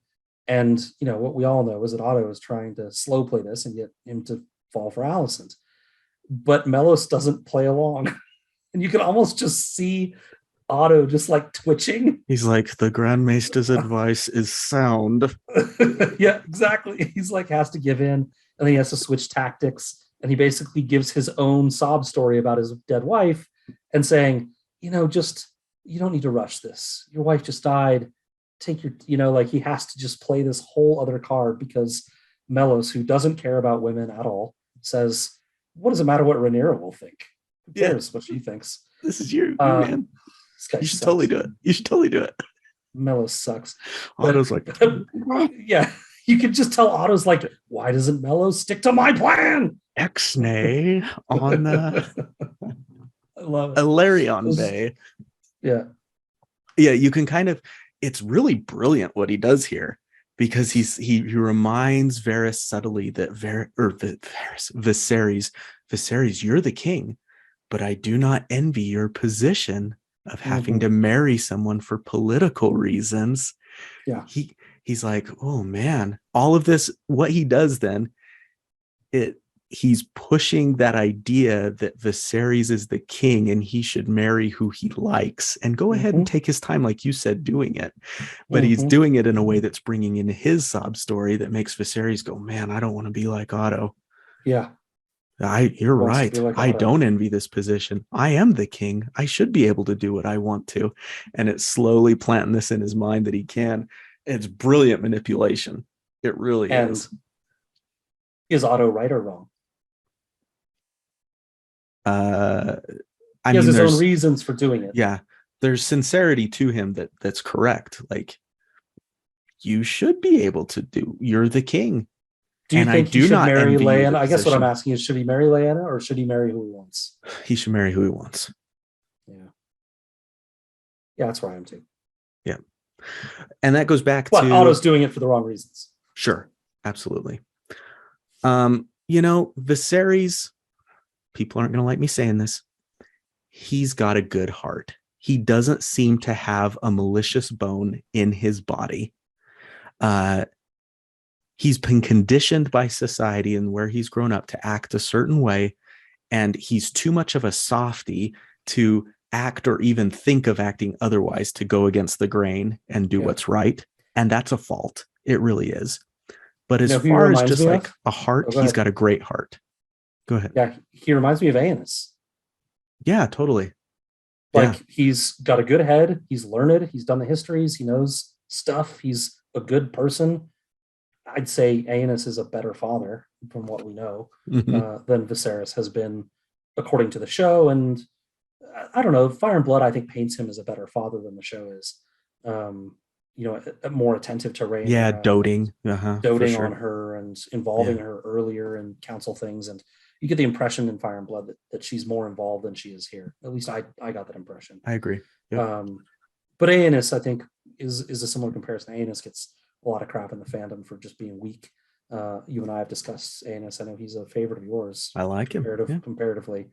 And, what we all know is that Otto is trying to slow play this and get him to fall for Alicent. But Mellos doesn't play along. And you can almost just see Otto just like twitching. He's like, the Grand Maester's advice is sound. Yeah, exactly. He's like, has to give in, and then he has to switch tactics. And he basically gives his own sob story about his dead wife and saying, just, you don't need to rush this. Your wife just died. Take your, like he has to just play this whole other card because Mellos, who doesn't care about women at all, says, what does it matter what Rhaenyra will think? Who cares what she thinks? This is you, man. You should totally do it. Mellos sucks. Otto's like, yeah, you could just tell Otto's like, why doesn't Mellos stick to my plan? Exnay on I love it. Ilarion Bay. Yeah. Yeah, you can kind of, it's really brilliant what he does here because he reminds Varys subtly that Viserys, you're the king, but I do not envy your position of having to marry someone for political reasons. Yeah. He's like, oh man, all of this, what he does then, he's pushing that idea that Viserys is the king and he should marry who he likes and go ahead and take his time, like you said, doing it. But he's doing it in a way that's bringing in his sob story that makes Viserys go, man, I don't want to be like Otto. Yeah. You're right. I don't envy this position. I am the king. I should be able to do what I want to. And it's slowly planting this in his mind that he can. It's brilliant manipulation. It really is. Is Otto right or wrong? He has his own reasons for doing it. Yeah. There's sincerity to him that's correct. Like, you should be able to you're the king. Do you think he should marry Lyanna? I guess what I'm asking is, should he marry Lyanna or should he marry who he wants? He should marry who he wants. Yeah. Yeah, that's where I am too. Yeah. And that goes back to... Otto's doing it for the wrong reasons. Sure. Absolutely. Viserys, people aren't going to like me saying this. He's got a good heart. He doesn't seem to have a malicious bone in his body. He's been conditioned by society and where he's grown up to act a certain way. And he's too much of a softie to act or even think of acting otherwise, to go against the grain and do what's right. And that's a fault. It really is. But as far as just like a heart, he's got a great heart. Go ahead. Yeah, he reminds me of Aenys. Yeah, totally. Like he's got a good head. He's learned. He's done the histories. He knows stuff. He's a good person. I'd say Aenys is a better father from what we know than Viserys has been, according to the show. And I don't know, Fire and Blood, I think, paints him as a better father than the show is. More attentive to Rhaenyra. Yeah, doting on her and involving her earlier in council things. And you get the impression in Fire and Blood that she's more involved than she is here. At least I got that impression. I agree. Yep. But Aenys, I think, is a similar comparison. Aenys gets a lot of crap in the fandom for just being weak. You and I have discussed Aenys. I know he's a favorite of yours. I like him comparatively.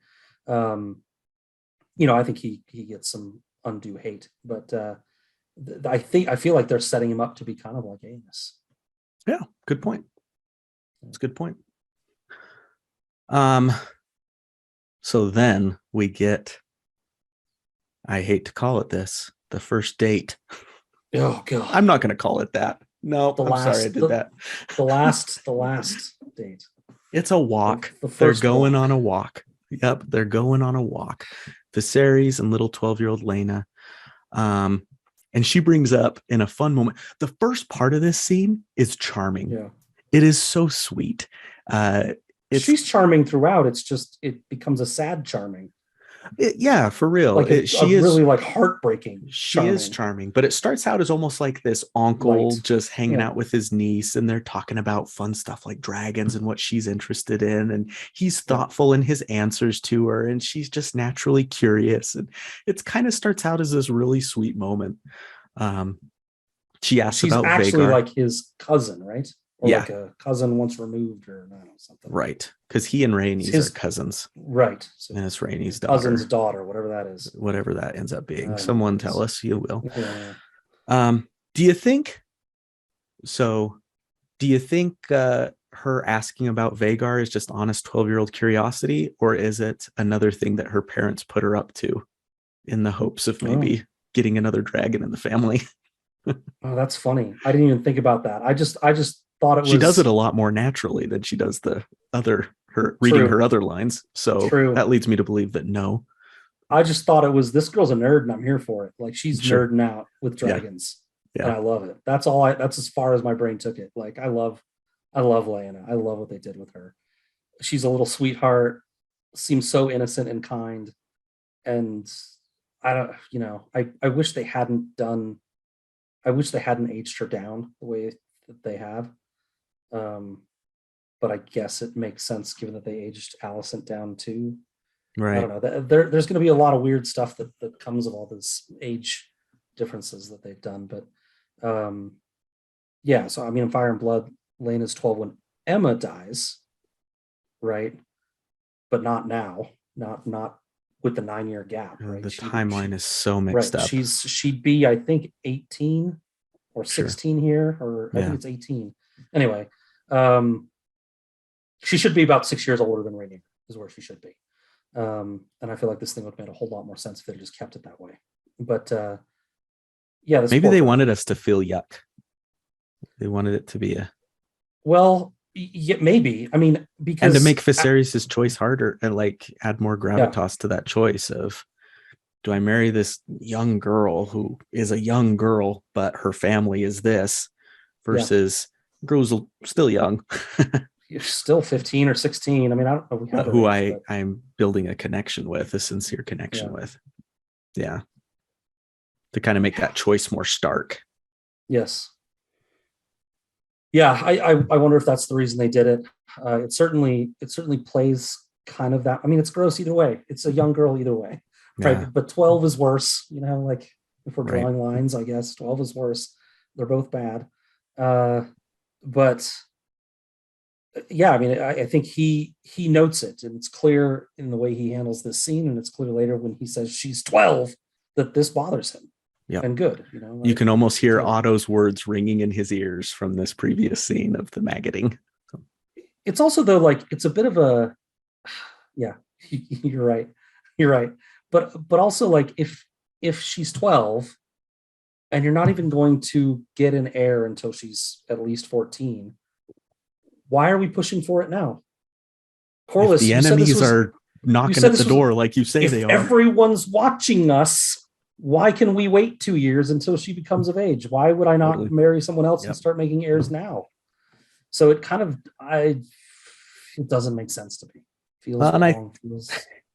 I think he gets some undue hate, but I feel like they're setting him up to be kind of like Aenys. Yeah, good point. That's a good point. So then we get, I hate to call it this, the first date. Oh God. I'm not going to call it that. No, sorry I did that. The last date. It's a walk. They're going on a walk. Yep, they're going on a walk. Viserys and little 12-year-old Rhaenyra. And she brings up in a fun moment. The first part of this scene is charming. Yeah. It is so sweet. She's charming throughout. It's just, it becomes a sad charming. For real. Like she is really like heartbreaking. She is charming, but it starts out as almost like this uncle just hanging out with his niece, and they're talking about fun stuff like dragons and what she's interested in, and he's thoughtful in his answers to her, and she's just naturally curious, and it kind of starts out as this really sweet moment. She asks about Vhagar. She's actually like his cousin, right? Or like a cousin once removed, or I don't know, something. Right, because he and Rhaenys are cousins. Right. So and it's Rhaenys' daughter. Cousin's daughter, whatever that is. Whatever that ends up being. Someone tell us, you will. Yeah. Do you think her asking about Vhagar is just honest 12-year-old curiosity, or is it another thing that her parents put her up to in the hopes of maybe getting another dragon in the family? Oh, that's funny. I didn't even think about that. I just thought it was. She does it a lot more naturally than she does reading her other lines. So that leads me to believe that no. I just thought it was, this girl's a nerd and I'm here for it. Like she's nerding out with dragons. Yeah. And I love it. That's as far as my brain took it. Like I love Lyanna. I love what they did with her. She's a little sweetheart, seems so innocent and kind. And I wish they hadn't aged her down the way that they have. But I guess it makes sense given that they aged Alicent down too. Right. I don't know. There's going to be a lot of weird stuff that comes of all this age differences that they've done. But so I mean, in Fire and Blood, Lane is 12 when Emma dies, right? But not now. Not with the 9-year gap. Right? The timeline is so mixed up. She'd be, I think, 18 or 16 here, or I think it's 18. Anyway, she should be about 6 years older than Rhaenyra, is where she should be. And I feel like this thing would have made a whole lot more sense if they just kept it that way. But maybe they wanted us to feel yuck. They wanted it to be maybe. I mean, because and to make Viserys' choice harder and like add more gravitas to that choice of, do I marry this young girl who is a young girl, but her family is this, versus girls still young. You're still 15 or 16. I mean, I don't know who I'm building a connection with, a sincere connection with. Yeah. To kind of make that choice more stark. Yes. Yeah, I wonder if that's the reason they did it. It certainly plays kind of that. I mean, it's gross either way. It's a young girl either way, right? Yeah. But 12 is worse. Like if we're drawing lines, I guess 12 is worse. They're both bad. But yeah, I mean, I think he notes it, and it's clear in the way he handles this scene, and it's clear later when he says she's 12 that this bothers him. Yeah. And good, You can almost hear Otto's words ringing in his ears from this previous scene of the maggoting. It's also, though, like, it's a bit of a, yeah, you're right. You're right. But also, like, if she's 12 and you're not even going to get an heir until she's at least 14, why are we pushing for it now? Corlys, if the enemies are knocking at the door like you say they are. Everyone's watching us. Why can we wait 2 years until she becomes of age? Why would I not marry someone else and start making heirs now? So it kind of, it doesn't make sense to me. Feels wrong, feels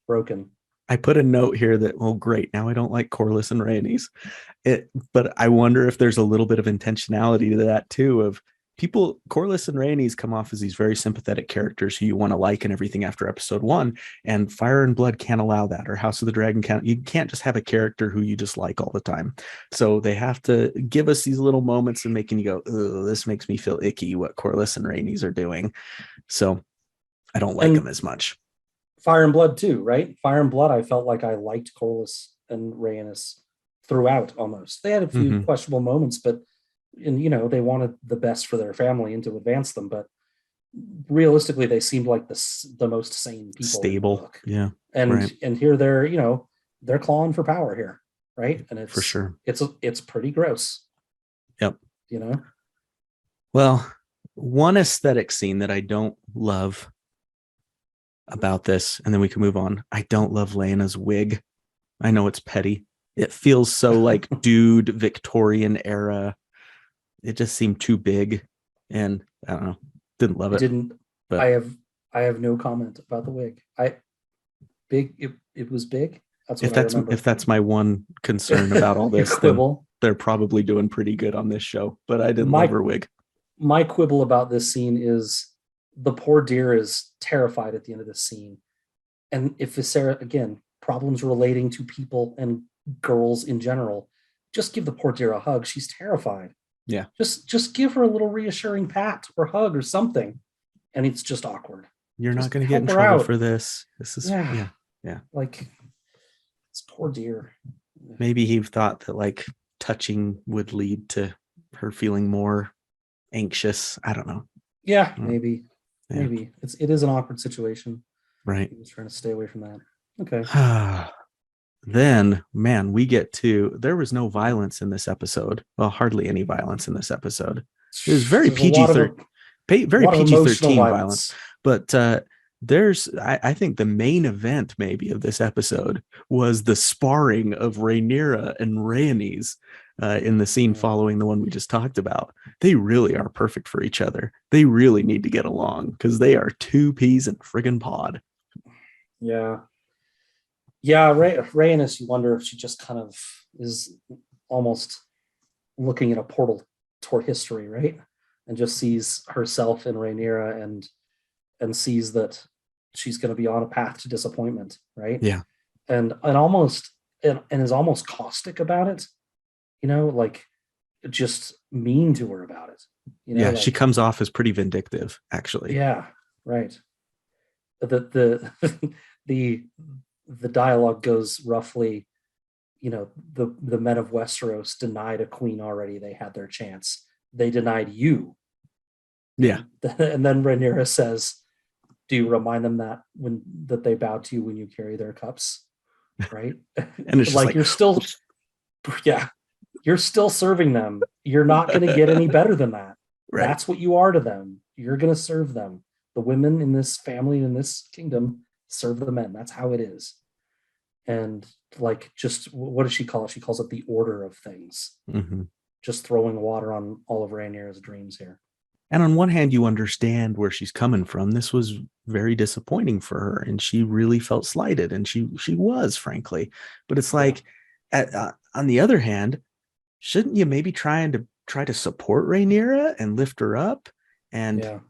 broken. I put a note here that, oh, great, now I don't like Corlys and Rhaenys. But I wonder if there's a little bit of intentionality to that too, of people. Corlys and Rhaenys come off as these very sympathetic characters who you want to like and everything after episode 1, and Fire and Blood can't allow that, or House of the Dragon can't. You can't just have a character who you just like all the time. So they have to give us these little moments of making you go, oh, this makes me feel icky what Corlys and Rhaenys are doing. So I don't like them as much. Fire and Blood too, right? Fire and Blood, I felt like I liked Corlys and Rhaenys throughout almost. They had a few questionable moments, but they wanted the best for their family and to advance them, but realistically they seemed like the most sane people, stable. Yeah. And here they're clawing for power here, right? And it's for sure it's pretty gross. Yep. Well, one aesthetic scene that I don't love about this, and then we can move on. I don't love Lyanna's wig. I know it's petty. It feels so like dude Victorian era. It just seemed too big, and I don't know. Didn't love it. But I have no comment about the wig. It was big. That's what I remember. If that's my one concern about all this, then they're probably doing pretty good on this show. But I didn't love her wig. My quibble about this scene is the poor dear is terrified at the end of this scene, and if Viserys, again, problems relating to people and girls in general, just give the poor dear a hug. She's terrified. Yeah. Just give her a little reassuring pat or hug or something. And it's just awkward. You're not going to get in trouble for this. This is yeah. Like, it's poor dear. Maybe he thought that like touching would lead to her feeling more anxious. I don't know. Yeah, maybe. Yeah. Maybe. It is an awkward situation. Right. He was trying to stay away from that. Okay. Then, man, we get to, there was no violence in this episode. Well, hardly any violence in this episode. It was very PG-13, very PG-13 violence. But I think the main event maybe of this episode was the sparring of Rhaenyra and Rhaenys in the scene following the one we just talked about. They really are perfect for each other. They really need to get along because they are two peas in friggin' pod. Yeah. Yeah, Rhaenys, you wonder if she just kind of is almost looking at a portal toward history, right? And just sees herself in Rhaenyra and sees that she's going to be on a path to disappointment, right? Yeah. And is almost caustic about it, like just mean to her about it. Yeah, like, she comes off as pretty vindictive, actually. Yeah, right. The dialogue goes roughly, the men of Westeros denied a queen already. They had their chance. They denied you. Yeah. And then Rhaenyra says, do you remind them that they bow to you when you carry their cups? Right. And it's like you're still serving them. You're not going to get any better than that. Right. That's what you are to them. You're going to serve them. The women in this family, in this kingdom, serve the men. That's how it is. And like, just what does she call it? She calls it the order of things. Mm-hmm. Just throwing water on all of Rhaenyra's dreams here. And on one hand, you understand where she's coming from. This was very disappointing for her, and she really felt slighted, and she was, frankly. But it's like, on the other hand, shouldn't you maybe try to support Rhaenyra and lift her up, and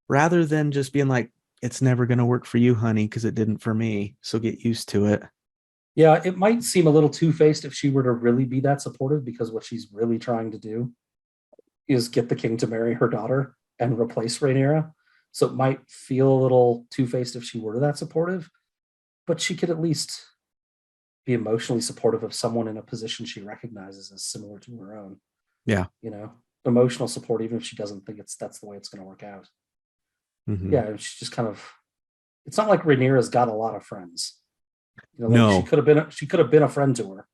rather than just being like, it's never going to work for you, honey, because it didn't for me. So get used to it. Yeah, it might seem a little two-faced if she were to really be that supportive, because what she's really trying to do is get the king to marry her daughter and replace Rhaenyra. So it might feel a little two-faced if she were that supportive, but she could at least be emotionally supportive of someone in a position she recognizes as similar to her own. Yeah. Emotional support, even if she doesn't think that's the way it's going to work out. Mm-hmm. Yeah, she just kind of. It's not like Rhaenyra's got a lot of friends. No. She could have been a friend to her.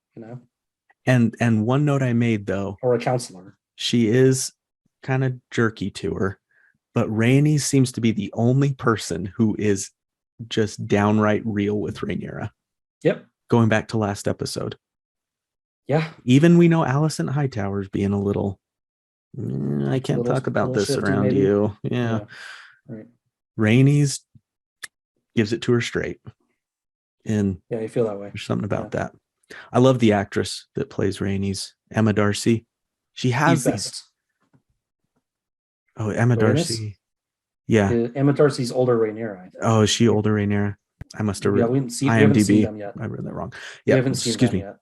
And one note I made though, or a counselor. She is kind of jerky to her, but Rhaenys seems to be the only person who is just downright real with Rhaenyra. Yep. Going back to last episode. Yeah. Even we know Alicent Hightower's being a little, I can't talk about this shifty, around maybe. You. Yeah. Right. Rhaenys gives it to her straight. And yeah, you feel that way. There's something about that. I love the actress that plays Rhaenys, Emma Darcy. She has these. Oh, Emma Darcy. Yeah. Emma Darcy's older Rhaenyra, I think. Oh, is she older Rhaenyra? I must have read. We haven't seen them yet. I read that wrong. Yeah, we haven't seen them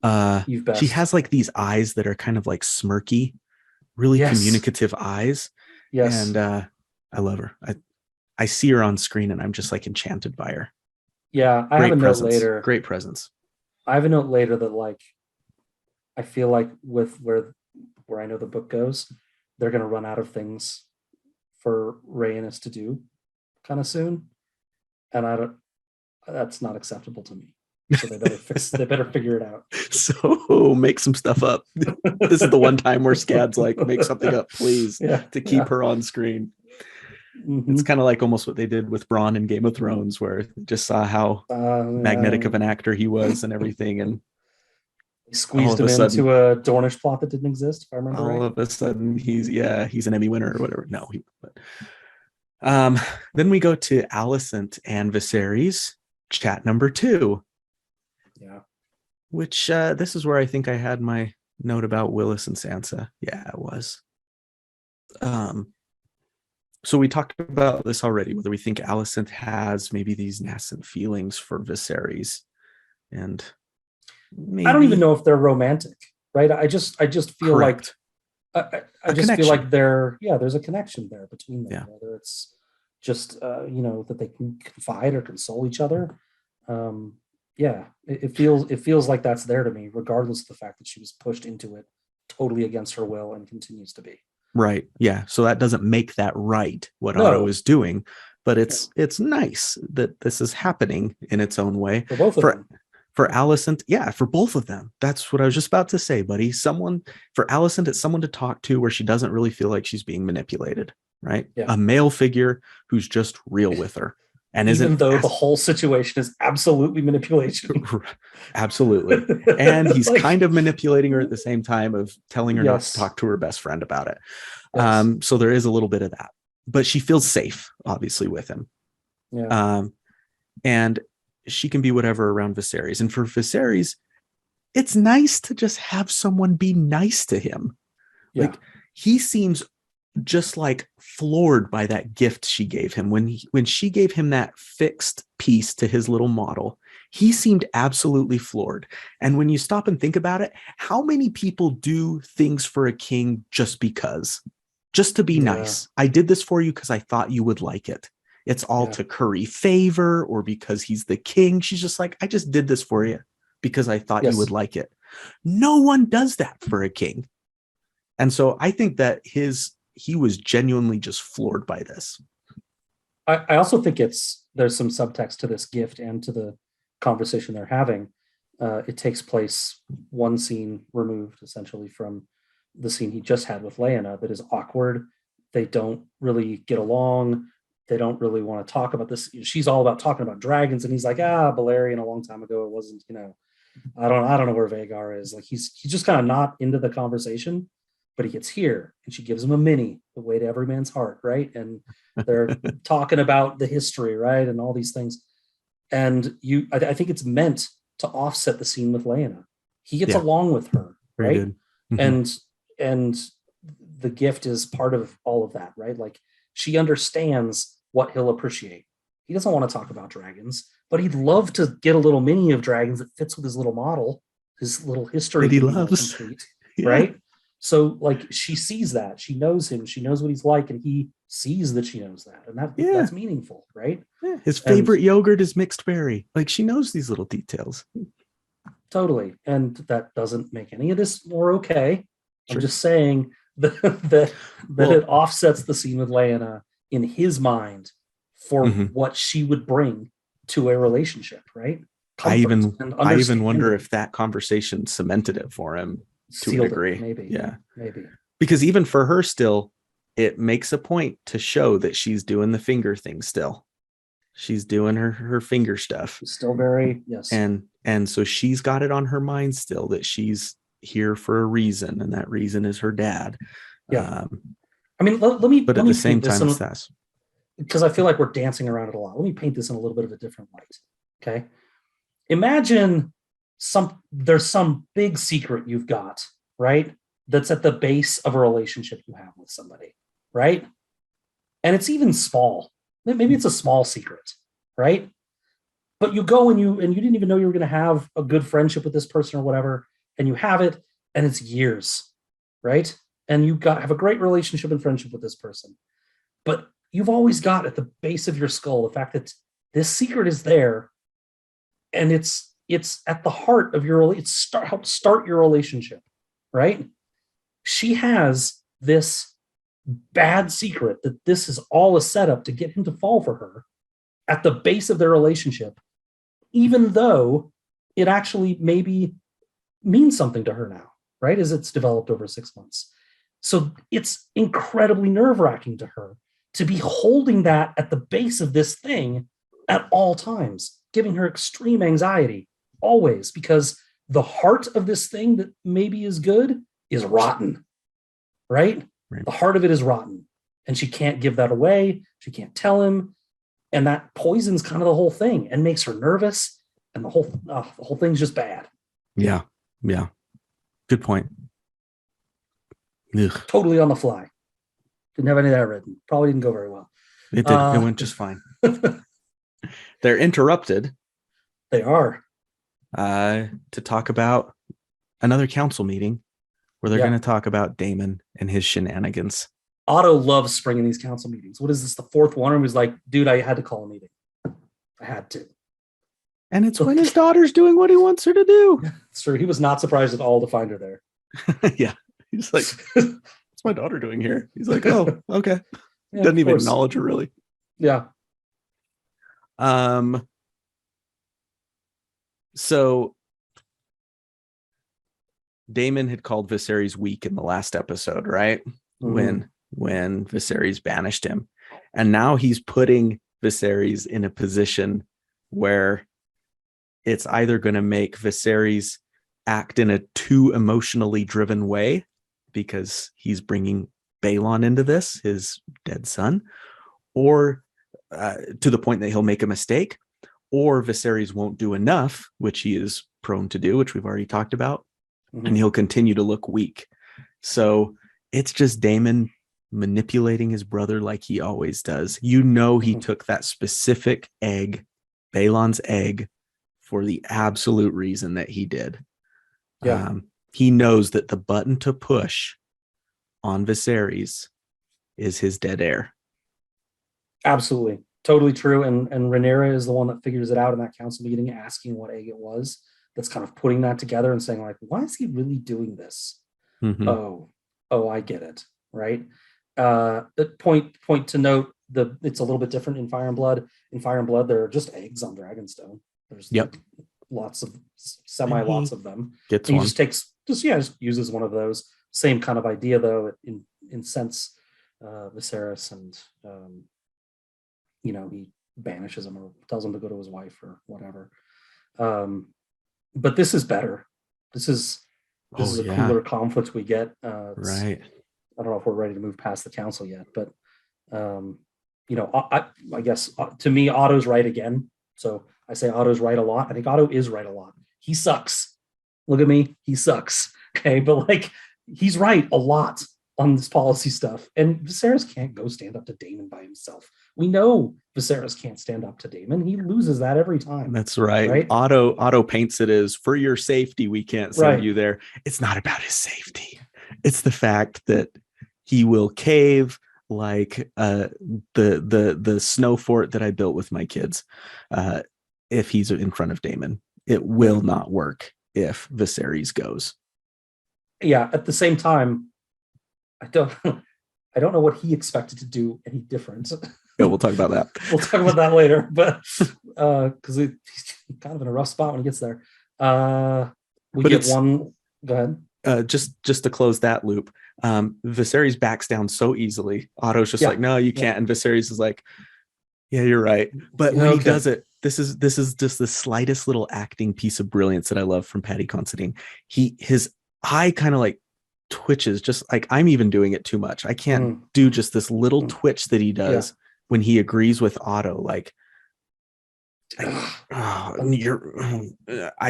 yet. She has like these eyes that are kind of like smirky, really communicative eyes. Yes. And I love her. I see her on screen and I'm just like enchanted by her. Yeah, I have a note later. Great presence. I have a note later that like I feel like with where I know the book goes, they're going to run out of things for Rhaenys to do kind of soon, and that's not acceptable to me. So they better figure it out. So make some stuff up. This is the one time where Scad's like, make something up, please, to keep her on screen. Mm-hmm. It's kind of like almost what they did with Bronn in Game of Thrones, where they just saw how magnetic of an actor he was and everything, and squeezed him into a Dornish plot that didn't exist, if I remember all right. Of a sudden he's an Emmy winner or whatever. No, then we go to Alicent and Viserys, chat number 2. Yeah. Which this is where I think I had my note about Willis and Sansa. Yeah, it was. So we talked about this already, whether we think Alicent has maybe these nascent feelings for Viserys, and maybe... I don't even know if they're romantic, right? I just feel Correct. like I just feel like there's a connection there between them. Yeah. Whether it's just that they can confide or console each other. It feels like that's there to me, regardless of the fact that she was pushed into it totally against her will and continues to be. Right. Yeah. So that doesn't make that right, what Otto is doing, but it's nice that this is happening in its own way. For both of them. For Alicent, for both of them. That's what I was just about to say, buddy. For Alicent, it's someone to talk to where she doesn't really feel like she's being manipulated, right? Yeah. A male figure who's just real with her. And even though the whole situation is absolutely manipulation. Absolutely. And he's kind of manipulating her at the same time of telling her not to talk to her best friend about it. Yes. So there is a little bit of that. But she feels safe, obviously, with him. Yeah. And she can be whatever around Viserys. And for Viserys, it's nice to just have someone be nice to him. Yeah. Like, he seems just like floored by that gift she gave him when she gave him that fixed piece to his little model. He seemed absolutely floored. And when you stop and think about it, how many people do things for a king just to be nice? I did this for you because I thought you would like it. It's all to curry favor or because he's the king. She's just like, I just did this for you because I thought you would like it. No one does that for a king. And so I think that he was genuinely just floored by this. I also think there's some subtext to this gift and to the conversation they're having. It takes place one scene removed essentially from the scene he just had with Lyanna that is awkward. They don't really get along. They don't really want to talk about this. She's all about talking about dragons, and he's like, Balerion a long time ago. It wasn't, I don't know where Vhagar is. Like he's just kind of not into the conversation. But he gets here and she gives him a mini, the way to every man's heart, right? And they're talking about the history, right? And all these things. And I think it's meant to offset the scene with Lyanna. He gets along with her, right? Mm-hmm. And the gift is part of all of that, right? Like she understands what he'll appreciate. He doesn't want to talk about dragons, but he'd love to get a little mini of dragons that fits with his little model, his little history that he loves, complete, right? So like she sees that, she knows him, she knows what he's like, and he sees that she knows that, and that's meaningful, right? Yeah. His favorite yogurt is mixed berry. Like she knows these little details. Totally. And that doesn't make any of this more okay. Sure. I'm just saying that it offsets the scene with Lyanna in his mind for what she would bring to a relationship, right? I even wonder if that conversation cemented it for him to a degree. Maybe. Yeah. Maybe. Because even for her still, it makes a point to show that she's doing the finger thing still. She's doing her finger stuff. Still very, yes. And so she's got it on her mind still that she's here for a reason, and that reason is her dad. Yeah. I mean, let me. But at the same time, it's that. Because I feel like we're dancing around it a lot. Let me paint this in a little bit of a different light. Okay. Imagine there's some big secret you've got, right? That's at the base of a relationship you have with somebody, right? And it's even small. Maybe it's a small secret, right? But you go and you didn't even know you were going to have a good friendship with this person or whatever, and you have it, and it's years, right? And you have a great relationship and friendship with this person. But you've always got at the base of your skull the fact that this secret is there, and it's at the heart of your help start your relationship, right? She has this bad secret that this is all a setup to get him to fall for her at the base of their relationship, even though it actually maybe means something to her now, right? As it's developed over 6 months. So it's incredibly nerve-wracking to her to be holding that at the base of this thing at all times, giving her extreme anxiety always, because the heart of this thing that maybe is good is rotten, right? The heart of it is rotten, and she can't give that away. She can't tell him, and that poisons kind of the whole thing and makes her nervous, and the whole thing's just bad. Yeah. Good point. Ugh. Totally on the fly. Didn't have any of that written. Probably didn't go very well. It did. It went just fine. They're interrupted. They are. To talk about another council meeting where they're going to talk about Daemon and his shenanigans. Otto loves springing these council meetings. What is this, the fourth one? And he was like, dude, I had to call a meeting. I had to. And it's when his daughter's doing what he wants her to do. It's true. He was not surprised at all to find her there. Yeah. He's like, what's my daughter doing here? He's like, oh, okay. Yeah, doesn't even acknowledge her, really. Yeah. So Daemon had called Viserys weak in the last episode, right? Mm-hmm. When Viserys banished him. And now he's putting Viserys in a position where it's either going to make Viserys act in a too emotionally driven way because he's bringing Balon into this, his dead son, or to the point that he'll make a mistake, or Viserys won't do enough, which he is prone to do, which we've already talked about, and he'll continue to look weak. So it's just Daemon manipulating his brother like he always does. You know, he took that specific egg, Balon's egg, for the absolute reason that he did. Yeah. He knows that the button to push on Viserys is his dead heir. Absolutely. Totally true. And Rhaenyra is the one that figures it out in that council meeting, asking what egg it was. That's kind of putting that together and saying, like, why is he really doing this? Mm-hmm. Oh, I get it. Right. Point to note, it's a little bit different in Fire and Blood. In Fire and Blood, there are just eggs on Dragonstone. There's lots of them. Gets one. Just uses one of those. Same kind of idea though, in sense, Viserys, and he banishes him or tells him to go to his wife or whatever. But this is better. This is a cooler conflict we get. Right. I don't know if we're ready to move past the council yet, but I guess to me, Otto's right again. So I say Otto's right a lot. I think Otto is right a lot. He sucks. Look at me. He sucks. Okay. But he's right a lot on this policy stuff. And Viserys can't go stand up to Daemon by himself. We know Viserys can't stand up to Daemon. He loses that every time. That's right. Otto paints it as, for your safety, we can't send you there. It's not about his safety. It's the fact that he will cave like the snow fort that I built with my kids. If he's in front of Daemon, it will not work if Viserys goes. Yeah. At the same time, I don't know what he expected to do any different. Yeah, we'll talk about that. We'll talk about that later, but because he's kind of in a rough spot when he gets there. We get one. Go ahead. Just to close that loop, Viserys backs down so easily. Otto's just like, no, you can't. And Viserys is like, yeah, you're right. But when he does it, this is just the slightest little acting piece of brilliance that I love from Paddy Considine. His eye kind of like twitches, just like I'm even doing it too much. I can't do just this little twitch that he does when he agrees with Otto. Like, I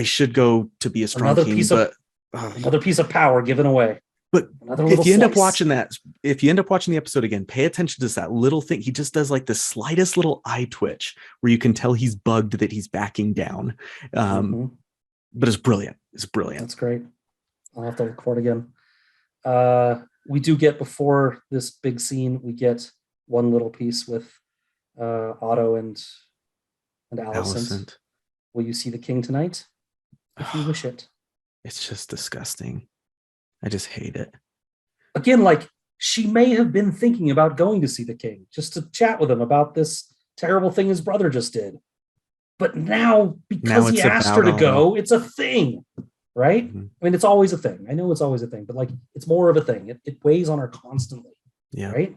should go to be a strong king, but another piece of power given away. But if you end up watching the episode again, pay attention to that little thing. He just does like the slightest little eye twitch where you can tell he's bugged that he's backing down. But it's brilliant. It's brilliant. That's great. I'll have to record again. We do get, before this big scene, we get one little piece with Otto and Alicent. Will you see the king tonight? If you wish it. It's just disgusting. I just hate it. Again, like, she may have been thinking about going to see the king just to chat with him about this terrible thing his brother just did. But now, because he asked her to go, it's a thing, right? I mean, it's always a thing. I know it's always a thing, but like, it's more of a thing. It weighs on her constantly. Yeah. Right?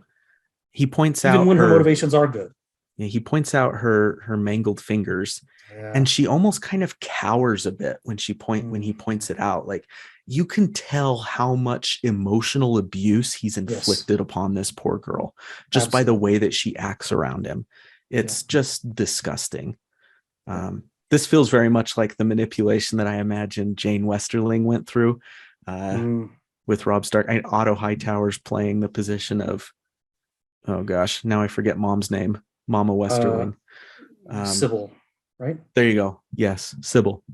He points out, even when her motivations are good. Yeah, he points out her mangled fingers, and she almost kind of cowers a bit when he points it out. Like, you can tell how much emotional abuse he's inflicted upon this poor girl just by the way that she acts around him. It's just disgusting. This feels very much like the manipulation that I imagine Jane Westerling went through with Robb Stark. Otto Hightower's playing the position of, oh gosh, now I forget mom's name. Mama Westerling. Sybil, right? There you go. Yes, Sybil.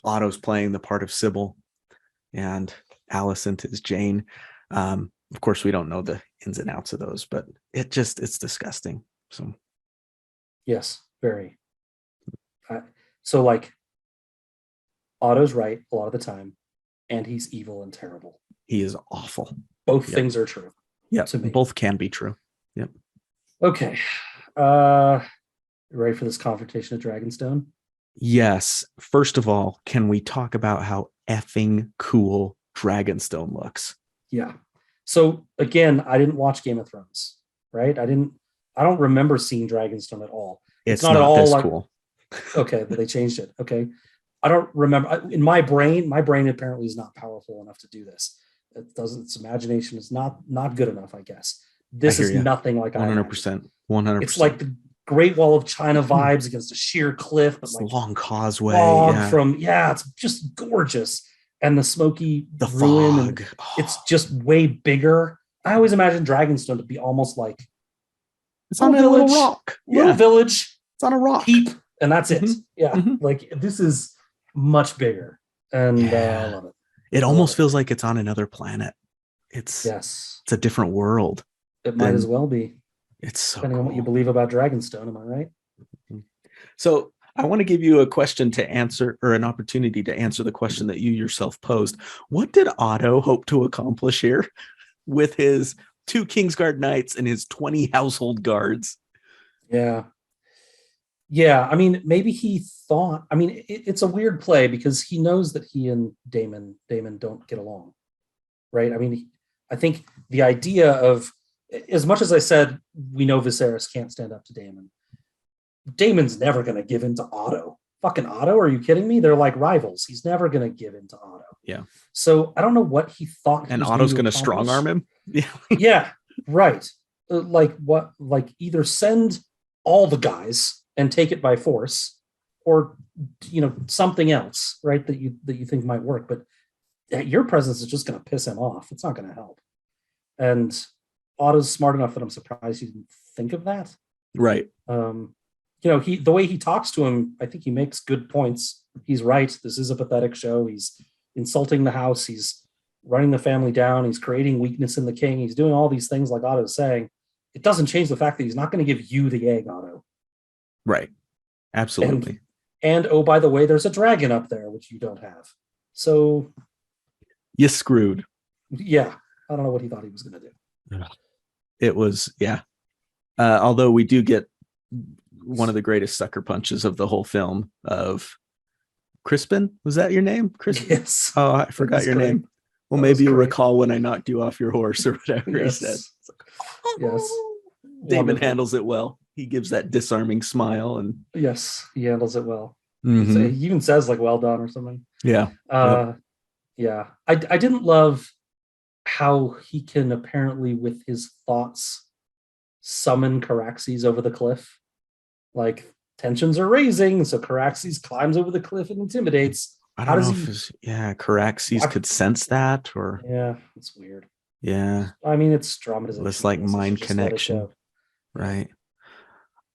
Otto's playing the part of Sybil, and Alicent is Jane. Of course, we don't know the ins and outs of those, but it's disgusting. So, yes, very. So, like, Otto's right a lot of the time, and he's evil and terrible. He is awful. Both things are true. Yeah, both can be true. Yep. Okay. Ready for this confrontation at Dragonstone? Yes. First of all, can we talk about how effing cool Dragonstone looks? Yeah. So again, I didn't watch Game of Thrones, right? I don't remember seeing Dragonstone at all. It's not at all this like, cool. Okay, but they changed it. Okay. I don't remember. In my brain apparently is not powerful enough to do this. Its imagination is not good enough, I guess. This is nothing like 100%. 100%. It's like the Great Wall of China vibes against a sheer cliff, but like long causeway. It's just gorgeous. And the smoky ruin, fog. It's just way bigger. I always imagine Dragonstone to be almost like it's on a little rock. Little village. It's on a rock. Keep, and that's it. Yeah. Like, this is much bigger. And I love it. It almost feels like it's on another planet. It's a different world. It might as well be. It's so depending on what you believe about Dragonstone, am I right? So I want to give you a question to answer, or an opportunity to answer the question that you yourself posed. What did Otto hope to accomplish here with his 2 Kingsguard knights and his 20 household guards? Yeah. I mean, maybe he thought. I mean, it's a weird play because he knows that he and Daemon don't get along, right? I mean, I think the idea of, as much as I said, we know Viserys can't stand up to Daemon. Daemon's never going to give in to Otto. Fucking Otto, are you kidding me? They're like rivals. He's never going to give in to Otto. Yeah. So I don't know what he thought. And Otto's going to strong arm him. Yeah. Yeah. Right. Like what? Like either send all the guys and take it by force, or something else, right? That you think might work. But your presence is just going to piss him off. It's not going to help. And Otto's smart enough that I'm surprised he didn't think of that. Right. The way he talks to him, I think he makes good points. He's right. This is a pathetic show. He's insulting the house. He's running the family down. He's creating weakness in the king. He's doing all these things like Otto's saying. It doesn't change the fact that he's not going to give you the egg, Otto. Right. Absolutely. And oh, by the way, there's a dragon up there, which you don't have. So you screwed. Yeah. I don't know what he thought he was going to do. It was, yeah. Although we do get one of the greatest sucker punches of the whole film of Crispin. Was that your name? Crispin? Yes. Oh, I forgot your name. Well, maybe you'll recall when I knocked you off your horse or whatever he said. Yes. Daemon handles it well. He gives that disarming smile, and yes, he handles it well. Mm-hmm. He even says like "well done" or something. Yeah. Yeah. I didn't love how he can apparently with his thoughts summon Caraxes over the cliff. Like tensions are raising, so Caraxes climbs over the cliff and intimidates. I don't know if Caraxes could sense that, or it's weird. Yeah, I mean it's dramatization. It's like mind connection, right?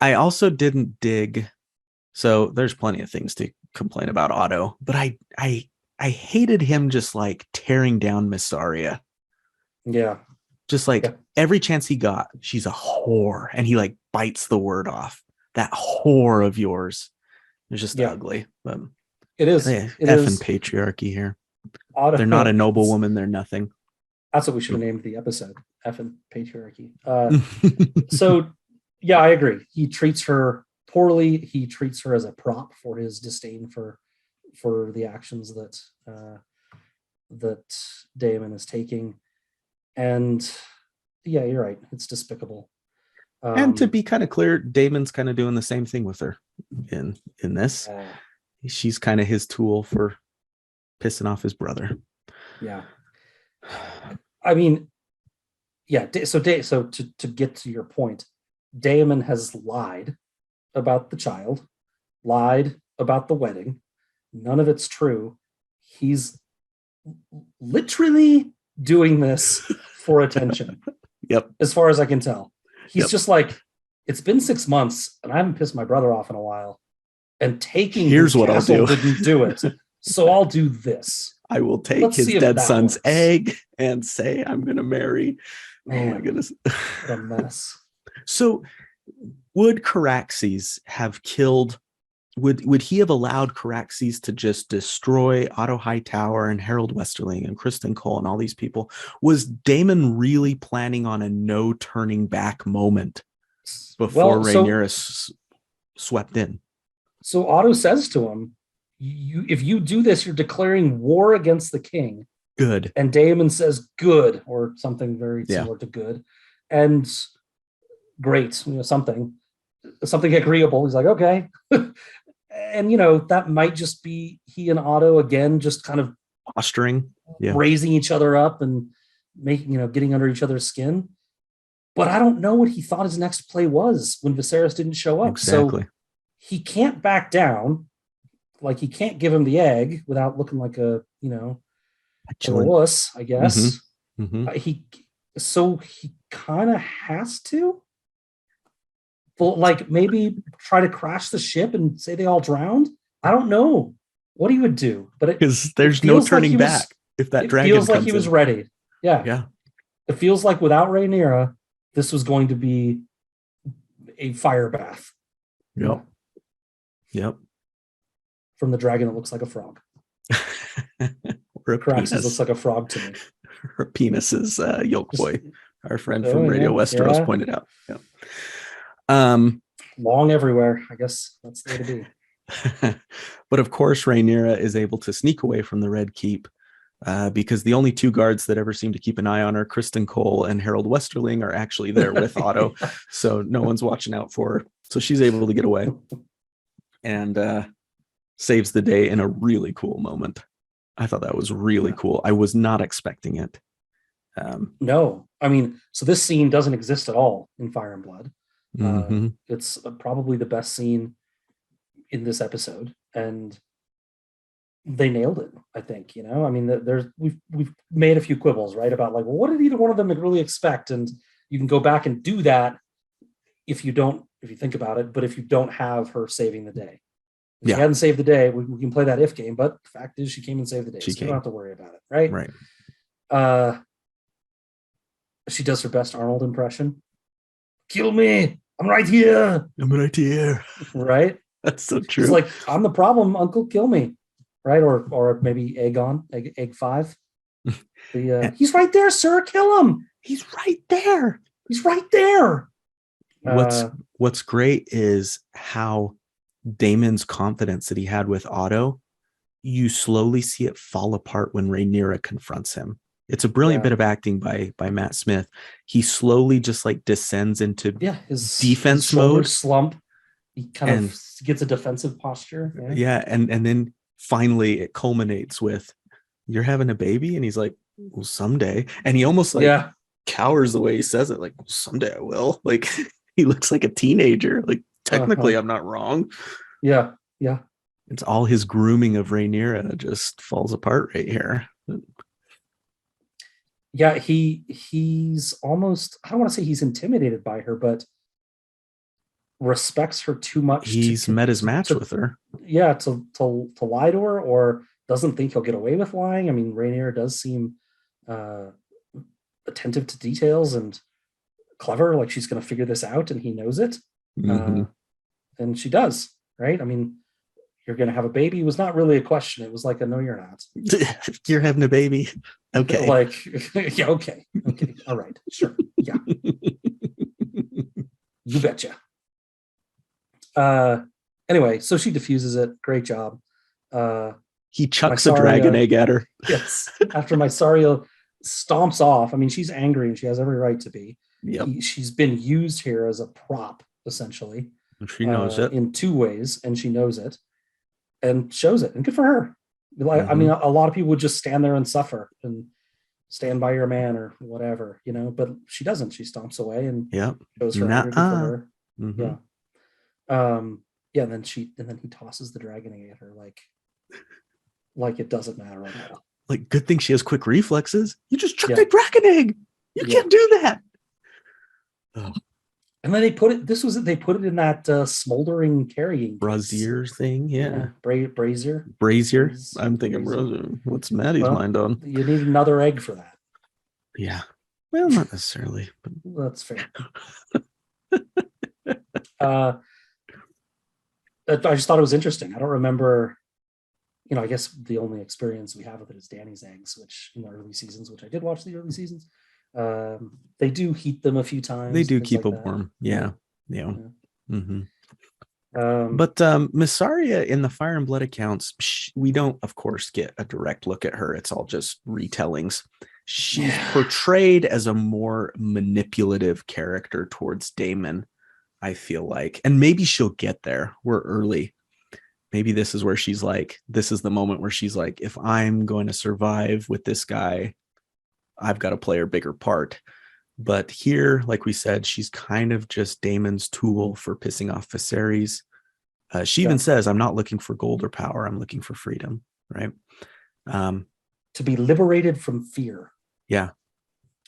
I also didn't dig. So there's plenty of things to complain about Otto, but I hated him just like tearing down Miss Arya. Yeah, just like every chance he got, she's a whore, and he like bites the word off. That whore of yours. It's just ugly. But it is. Effing patriarchy here. Otto, they're not a noble woman. They're nothing. That's what we should have named the episode. Effing patriarchy. So yeah, I agree. He treats her poorly. He treats her as a prop for his disdain for the actions that Daemon is taking. And yeah, you're right. It's despicable. And to be kind of clear, Daemon's kind of doing the same thing with her in this. She's kind of his tool for pissing off his brother. Yeah. I mean, yeah. So to get to your point, Daemon has lied about the child, lied about the wedding. None of it's true. He's literally doing this for attention. Yep. As far as I can tell. He's just like, it's been 6 months and I haven't pissed my brother off in a while. And taking here's what I'll do. Didn't do it. So I'll do this. I will take his dead son's egg and say I'm going to marry. Man, oh my goodness. What a mess. So would Caraxes have killed, would he have allowed Caraxes to just destroy Otto Hightower and Harold Westerling and Kristen Cole and all these people? Was Daemon really planning on a no turning back moment before Rhaenyra swept in? So Otto says to him, if you do this, you're declaring war against the king. Good. And Daemon says good, or something very similar to good. And great, something agreeable. He's like, okay. And that might just be he and Otto again, just kind of posturing, raising each other up and making, getting under each other's skin. But I don't know what he thought his next play was when Viserys didn't show up. Exactly. So he can't back down. Like he can't give him the egg without looking like a wuss, I guess. Mm-hmm. He kind of has to. But like maybe try to crash the ship and say they all drowned. I don't know what he would do, but because there's no turning back if that dragon feels like comes he was in. ready. Yeah. It feels like without Rhaenyra, this was going to be a fire bath. Yep. From the dragon that looks like a frog. Or Caraxes looks like a frog to me. Her penis is yolk boy. Our friend from Radio Westeros pointed out. Yeah. Long everywhere. I guess that's the way to be. But of course, Rhaenyra is able to sneak away from the Red Keep because the only two guards that ever seem to keep an eye on her, Kristen Cole and Harold Westerling, are actually there with Otto. So no one's watching out for her. So she's able to get away and saves the day in a really cool moment. I thought that was really cool. I was not expecting it. No, I mean, so this scene doesn't exist at all in Fire and Blood. It's probably the best scene in this episode, and they nailed it. I think I mean, we've made a few quibbles, right, about like, well, what did either one of them really expect? And you can go back and do that if you think about it. But if you don't have her saving the day, if she hadn't saved the day, we can play that if game. But the fact is, she came and saved the day. So you don't have to worry about it, right? Right. She does her best Arnold impression. Kill me. I'm right here. I'm right here. Right? That's so true. It's like, I'm the problem, Uncle. Kill me. Right? Or maybe egg 5. He's right there, sir. Kill him. He's right there. He's right there. What's great is how Daemon's confidence that he had with Otto, you slowly see it fall apart when Rhaenyra confronts him. It's a brilliant bit of acting by Matt Smith. He slowly just like descends into his defense mode. Slump. He kind of gets a defensive posture. And then finally it culminates with, "You're having a baby?" And he's like, "Well, someday." And he almost like cowers the way he says it, like, "Well, someday I will." Like he looks like a teenager. Like technically I'm not wrong. Yeah. It's all his grooming of Rhaenyra just falls apart right here. Yeah, he's almost, I don't want to say he's intimidated by her, but respects her too much. He's met his match with her. Yeah, to lie to her, or doesn't think he'll get away with lying. I mean, Rhaenyra does seem attentive to details and clever, like she's going to figure this out, and he knows it. And she does, right? I mean, you're going to have a baby was not really a question. It was like no, you're not. You're having a baby. Okay. Like, yeah, okay. All right. Sure. Yeah. You betcha. Anyway, so she diffuses it. Great job. He chucks a dragon egg at her. Yes. After Mysaria stomps off. I mean, she's angry and she has every right to be. Yep. She's been used here as a prop, essentially. She knows it. In 2 ways, and she knows it. And shows it, and good for her. Like, I mean, a lot of people would just stand there and suffer and stand by your man or whatever, but she doesn't. She stomps away and shows her anger. Good for her. Yeah. And then he tosses the dragon egg at her like it doesn't matter at all. Like, good thing she has quick reflexes. You just chucked a dragon egg. You can't do that. Oh. And then they put it in that smoldering carrying brazier thing. Brazier. I'm thinking brazier. What's Maddie's mind on? You need another egg for that. Yeah. Well, not necessarily, but that's fair. I just thought it was interesting. I don't remember, I guess the only experience we have with it is Dany's eggs, which in the early seasons, which I did watch the early seasons. They do heat them a few times. They do keep them warm. Yeah. Mm-hmm. But Mysaria in the Fire and Blood accounts, we don't, of course, get a direct look at her. It's all just retellings. She's portrayed as a more manipulative character towards Daemon, I feel like. And maybe she'll get there. We're early. Maybe this is where she's like, this is the moment where she's like, if I'm going to survive with this guy, I've got to play a bigger part. But here, like we said, she's kind of just Daemon's tool for pissing off Viserys. She even says, I'm not looking for gold or power. I'm looking for freedom, right? To be liberated from fear. Yeah.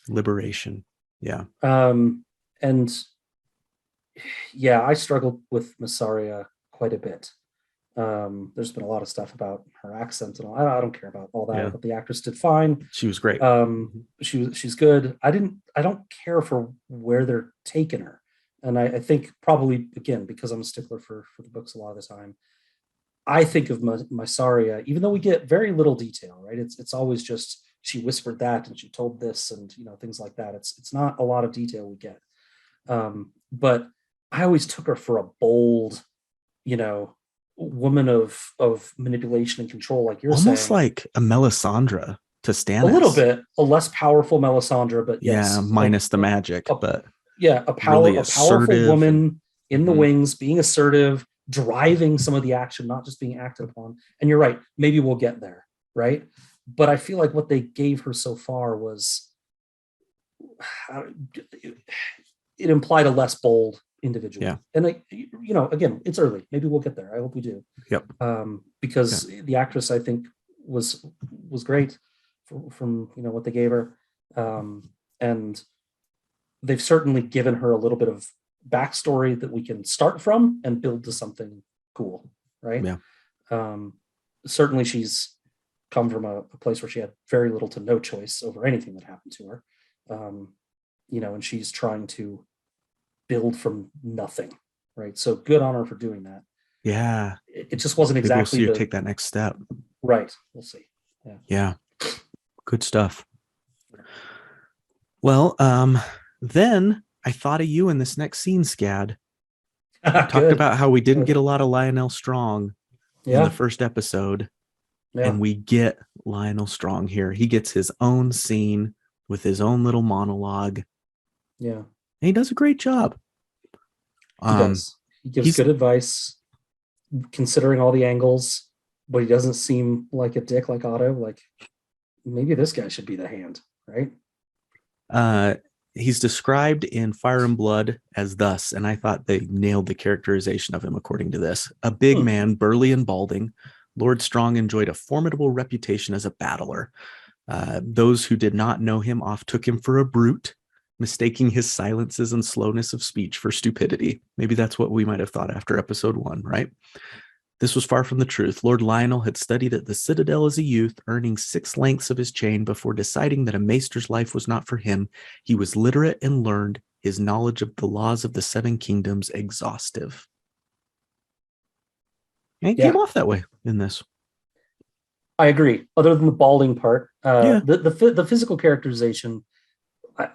Liberation. Yeah. And yeah, I struggled with Mysaria quite a bit. There's been a lot of stuff about her accent and all. I don't care about all that, but the actress did fine. She was great. She's good. I don't care for where they're taking her. And I think probably, again, because I'm a stickler for the books a lot of the time, I think of Mysaria, even though we get very little detail, right? It's always just, she whispered that and she told this and, things like that. It's not a lot of detail we get. But I always took her for a bold, woman of manipulation and control, like you're saying. Almost like a Melisandre to Stannis. A little bit, a less powerful Melisandre, but yes. Minus the magic, but a powerful woman in the wings, being assertive, driving some of the action, not just being acted upon. And you're right, maybe we'll get there, right? But I feel like what they gave her so far was, it implied a less bold individual. Yeah. And again, it's early. Maybe we'll get there. I hope we do. Yep. Because the actress, I think, was great from what they gave her. And they've certainly given her a little bit of backstory that we can start from and build to something cool, right? Yeah. Certainly she's come from a place where she had very little to no choice over anything that happened to her. And she's trying to build from nothing, right? So good on her for doing that. Yeah. It just wasn't Maybe exactly we'll see her take that next step. Right. We'll see. Yeah. Good stuff. Well, then I thought of you in this next scene, Scad. We talked about how we didn't get a lot of Lionel Strong in the first episode. Yeah. And we get Lionel Strong here. He gets his own scene with his own little monologue. Yeah. And he does a great job. He does. He gives good advice, considering all the angles, but he doesn't seem like a dick like Otto. Like, maybe this guy should be the hand, right? He's described in Fire and Blood as thus, and I thought they nailed the characterization of him according to this. A big man, burly and balding, Lord Strong enjoyed a formidable reputation as a battler. Those who did not know him oft took him for a brute, mistaking his silences and slowness of speech for stupidity. Maybe that's what we might have thought after episode 1, right? This was far from the truth. Lord Lionel had studied at the Citadel as a youth, earning 6 lengths of his chain before deciding that a maester's life was not for him. He was literate and learned, his knowledge of the laws of the 7 kingdoms exhaustive. And it came off that way in this. I agree. Other than the balding part, the physical characterization,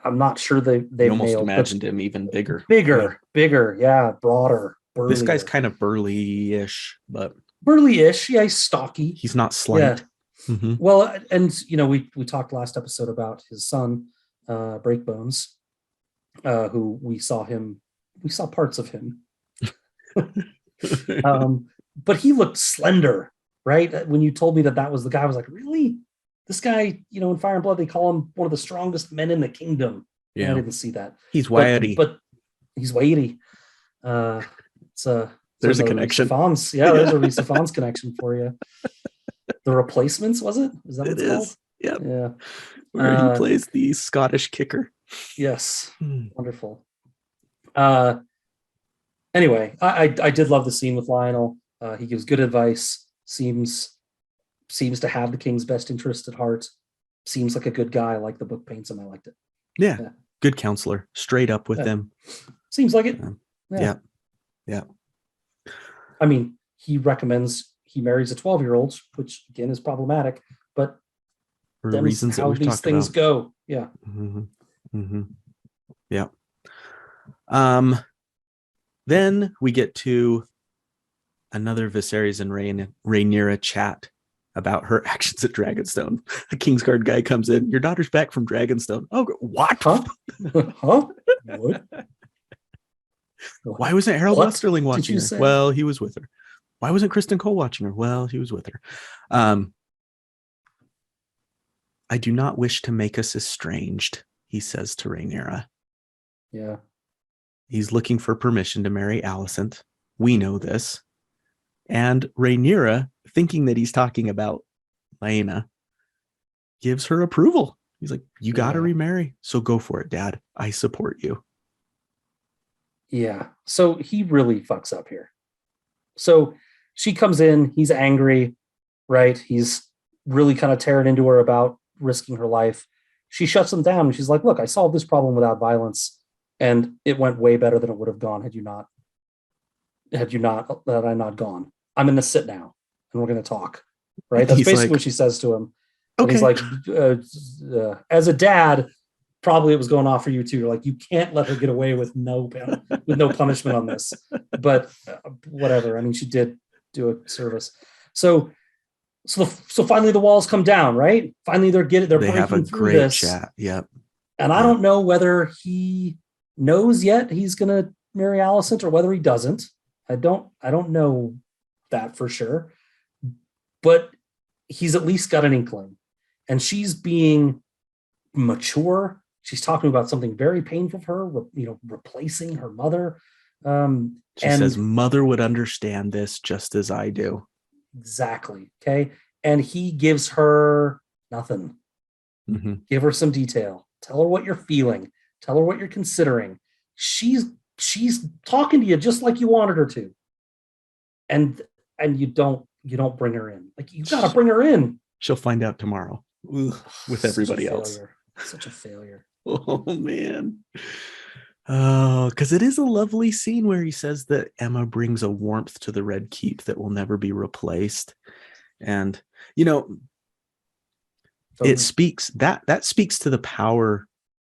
I'm not sure they almost nailed, imagined him even bigger, broader. Burlier. This guy's kind of burly-ish, but burly-ish. Yeah, he's stocky. He's not slight. Yeah. Mm-hmm. Well, and we talked last episode about his son, Breakbones, who we saw parts of him. But he looked slender, right? When you told me that was the guy, I was like, really? This guy, in Fire and Blood, they call him one of the strongest men in the kingdom. Yeah, and I didn't see that. He's wiry, but he's weighty. There's a connection. There's a Rhys Ifans connection for you. The Replacements, was it? Is that what it's called? Yep. Yeah. Where he plays the Scottish kicker. Yes. Wonderful. Anyway, I did love the scene with Lionel. He gives good advice. Seems to have the king's best interest at heart. Seems like a good guy. I like the book paints him. I liked it. Yeah. Good counselor. Straight up with them. Seems like it. Yeah. I mean, he recommends he marries a 12-year-old, which again is problematic, but for the reasons how these things go. Yeah. Mm-hmm. Mm-hmm. Yeah. Then we get to another Viserys and Rhaenyra chat about her actions at Dragonstone. A Kingsguard guy comes in. Your daughter's back from Dragonstone. Oh, what? Huh? What? Why wasn't Harold Westerling watching her? Well, he was with her. Why wasn't Kristen Cole watching her? Well, he was with her. I do not wish to make us estranged, he says to Rhaenyra. Yeah. He's looking for permission to marry Alicent. We know this. And Rhaenyra, thinking that he's talking about Lyanna, gives her approval. He's like, you got to remarry. So go for it, Dad. I support you. Yeah. So he really fucks up here. So she comes in. He's angry, right? He's really kind of tearing into her about risking her life. She shuts him down. She's like, look, I solved this problem without violence. And it went way better than it would have gone had I not gone. I'm going to sit now and we're going to talk. Right. That's basically what she says to him. Okay. And he's like, as a dad, probably it was going off for you too. You're like, you can't let her get away with no punishment on this. But whatever. I mean, she did do a service. So finally the walls come down, right? Finally they're breaking have a through great this. Chat. Yep. And I don't know whether he knows yet he's going to marry Alicent or whether he doesn't. I don't know that for sure. But he's at least got an inkling. And she's being mature. She's talking about something very painful for her, replacing her mother. She says, mother would understand this just as I do. Exactly. Okay. And he gives her nothing. Mm-hmm. Give her some detail. Tell her what you're feeling. Tell her what you're considering. She's talking to you just like you wanted her to. And you don't bring her in. Like, you got to bring her in. She'll find out tomorrow with everybody else. Such a failure. Oh man. Oh, because it is a lovely scene where he says that Emma brings a warmth to the Red Keep that will never be replaced. And it speaks that speaks to the power.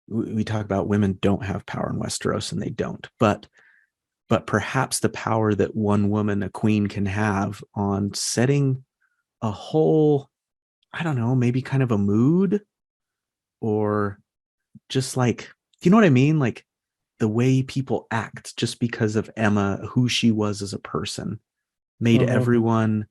We talk about women don't have power in Westeros, and they don't, but perhaps the power that one woman, a queen, can have on setting a whole, I don't know, maybe kind of a mood, or just like, you know what I mean? Like the way people act just because of Emma, who she was as a person, made everyone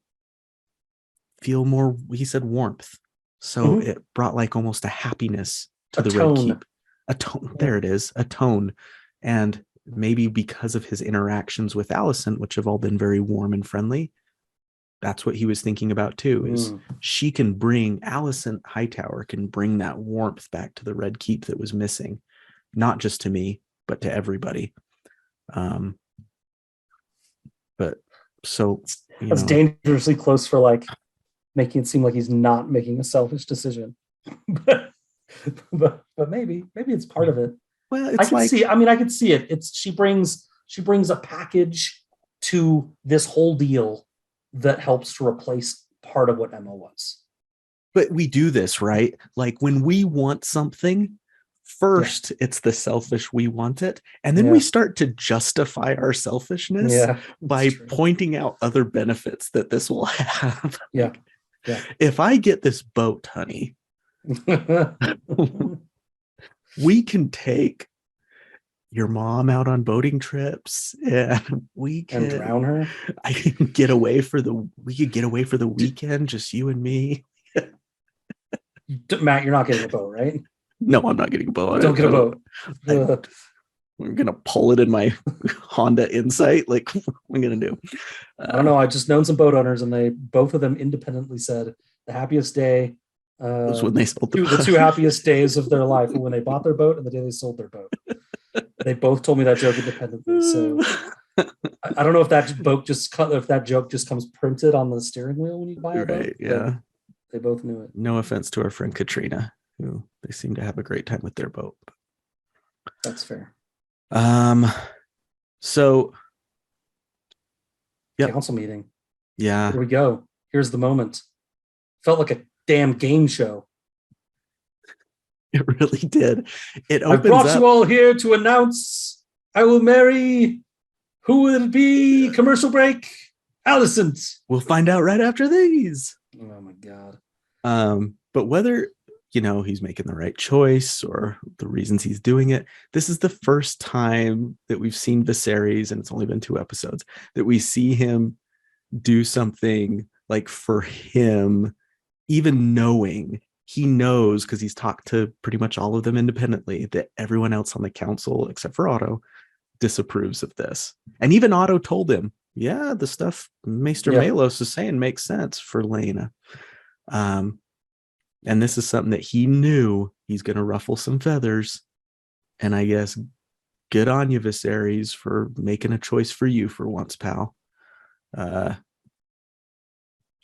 feel more, he said, warmth. So it brought like almost a happiness to the Red Keep. A tone. There it is, a tone. And maybe because of his interactions with Alicent, which have all been very warm and friendly, that's what he was thinking about too, is she can bring, Alicent Hightower can bring that warmth back to the Red Keep that was missing, not just to me, but to everybody. But so that's dangerously close for like making it seem like he's not making a selfish decision. but maybe it's part of it. Well, I could see it. It's she brings a package to this whole deal that helps to replace part of what Emma was. But we do this, right? Like when we want something, first it's the selfish, we want it, and then we start to justify our selfishness by pointing out other benefits that this will have. Yeah. If I get this boat, honey, we can take your mom out on boating trips, and we can drown her. I can get away for the weekend, just you and me. Matt, you're not getting a boat, right? No, I'm not getting a boat. Don't get a boat. We're gonna pull it in my Honda Insight. Like, what am I gonna do? I don't know. I just known some boat owners, and both of them independently said the happiest day was when they sold the two happiest days of their life were when they bought their boat and the day they sold their boat. They both told me that joke independently. So I don't know if that joke just comes printed on the steering wheel when you buy a boat. Yeah. They both knew it. No offense to our friend Katrina, who they seem to have a great time with their boat. That's fair. So council meeting. Yeah. Here we go. Here's the moment. Felt like a damn game show. It really did. It opens I brought you all here to announce I will marry. Who will it be? Commercial break. Alicent. We'll find out right after these. Oh my God. But whether he's making the right choice or the reasons he's doing it, this is the first time that we've seen Viserys, and it's only been 2 episodes, that we see him do something like for him, even knowing he knows, because he's talked to pretty much all of them independently, that everyone else on the council, except for Otto, disapproves of this. And even Otto told him, yeah, the stuff Maester Malos is saying makes sense for Lena. And this is something that he knew he's going to ruffle some feathers. And I guess good on you, Viserys, for making a choice for you for once, pal. I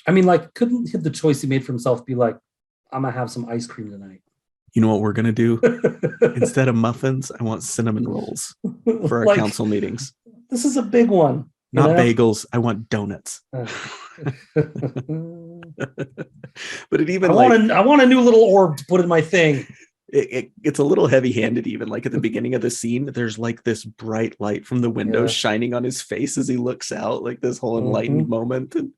mean, like, couldn't the choice he made for himself be like, I'm going to have some ice cream tonight? You know what we're going to do? Instead of muffins, I want cinnamon rolls for our council meetings. This is a big one. Not bagels. I want donuts. But it even I want a new little orb to put in my thing. It's a little heavy-handed. Even like at the beginning of the scene, there's like this bright light from the window shining on his face as he looks out, like this whole enlightened moment. And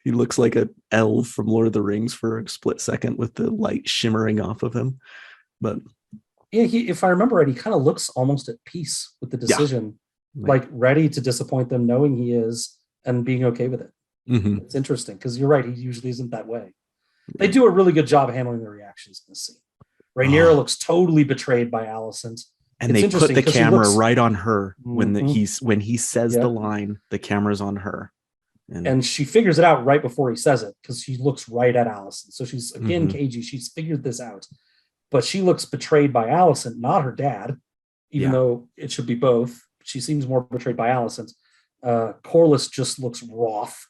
he looks like an elf from Lord of the Rings for a split second with the light shimmering off of him. But yeah, if I remember right, he kind of looks almost at peace with the decision. Like ready to disappoint them, knowing he is, and being okay with it. It's interesting because you're right, he usually isn't that way. They do a really good job of handling the reactions in this scene. Rhaenyra looks totally betrayed by Alicent, and they put the camera right on her when he says the line. The camera's on her, and she figures it out right before he says it because she looks right at Alicent. So she's again cagey. She's figured this out, but she looks betrayed by Alicent, not her dad, even though it should be both. She seems more betrayed by Alicent. Corlys just looks wroth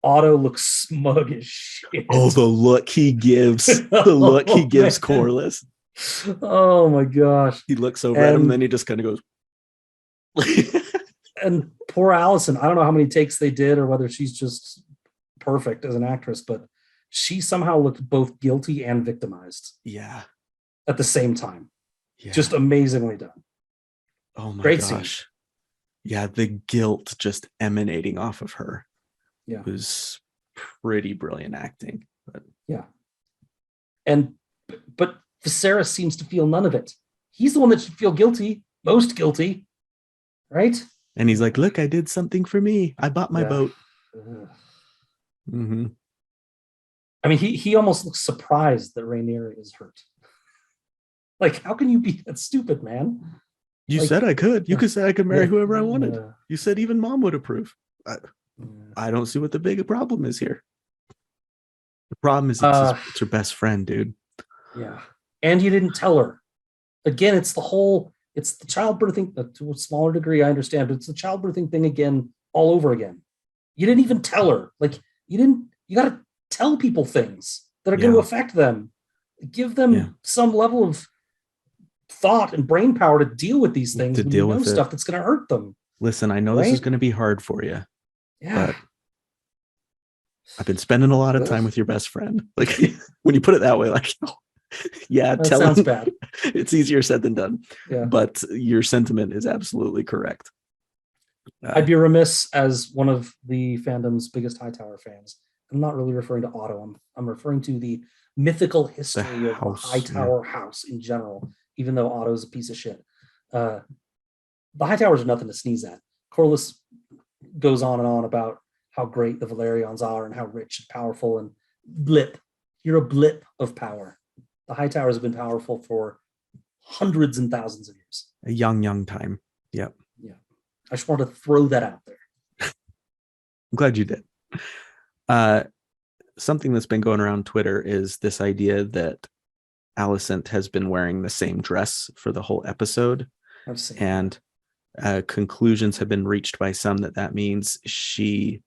Otto looks smug as shit. Oh, the look he gives. The look he gives Corlys. Oh my gosh. He looks over at him, then he just kind of goes. And poor Allison, I don't know how many takes they did or whether she's just perfect as an actress, but she somehow looked both guilty and victimized. Yeah. At the same time. Yeah. Just amazingly done. Oh my Great gosh. Scene. Yeah, the guilt just emanating off of her. Yeah. Was pretty brilliant acting. But yeah. But Viserys seems to feel none of it. He's the one that should feel guilty, most guilty. Right? And he's like, look, I did something for me. I bought my boat. Mm-hmm. I mean, he almost looks surprised that Rhaenyra is hurt. Like, how can you be that stupid, man? You said I could. You could say I could marry whoever I wanted. You said even mom would approve. I don't see what the big problem is here. The problem is it's her best friend, dude. Yeah. And you didn't tell her. Again, it's the childbirthing, to a smaller degree, I understand, but it's the childbirthing thing again, all over again. You didn't even tell her. Like, you got to tell people things that are going to affect them. Give them some level of thought and brain power to deal with these things, to deal with stuff that's going to hurt them. Listen, I know this is going to be hard for you. Yeah. But I've been spending a lot of time with your best friend. Like, when you put it that way, like, yeah, that sounds bad. It's easier said than done. Yeah. But your sentiment is absolutely correct. I'd be remiss as one of the fandom's biggest Hightower fans. I'm not really referring to Otto. I'm referring to the mythical history of the Hightower house in general, even though Otto's a piece of shit. The Hightowers are nothing to sneeze at. Corlys goes on and on about how great the Valerians are and how rich and powerful, and blip. You're a blip of power. The Hightowers have been powerful for hundreds and thousands of years. A young time. Yep. Yeah. I just want to throw that out there. I'm glad you did. Something that's been going around Twitter is this idea that Alicent has been wearing the same dress for the whole episode. I've seen and conclusions have been reached by some that means she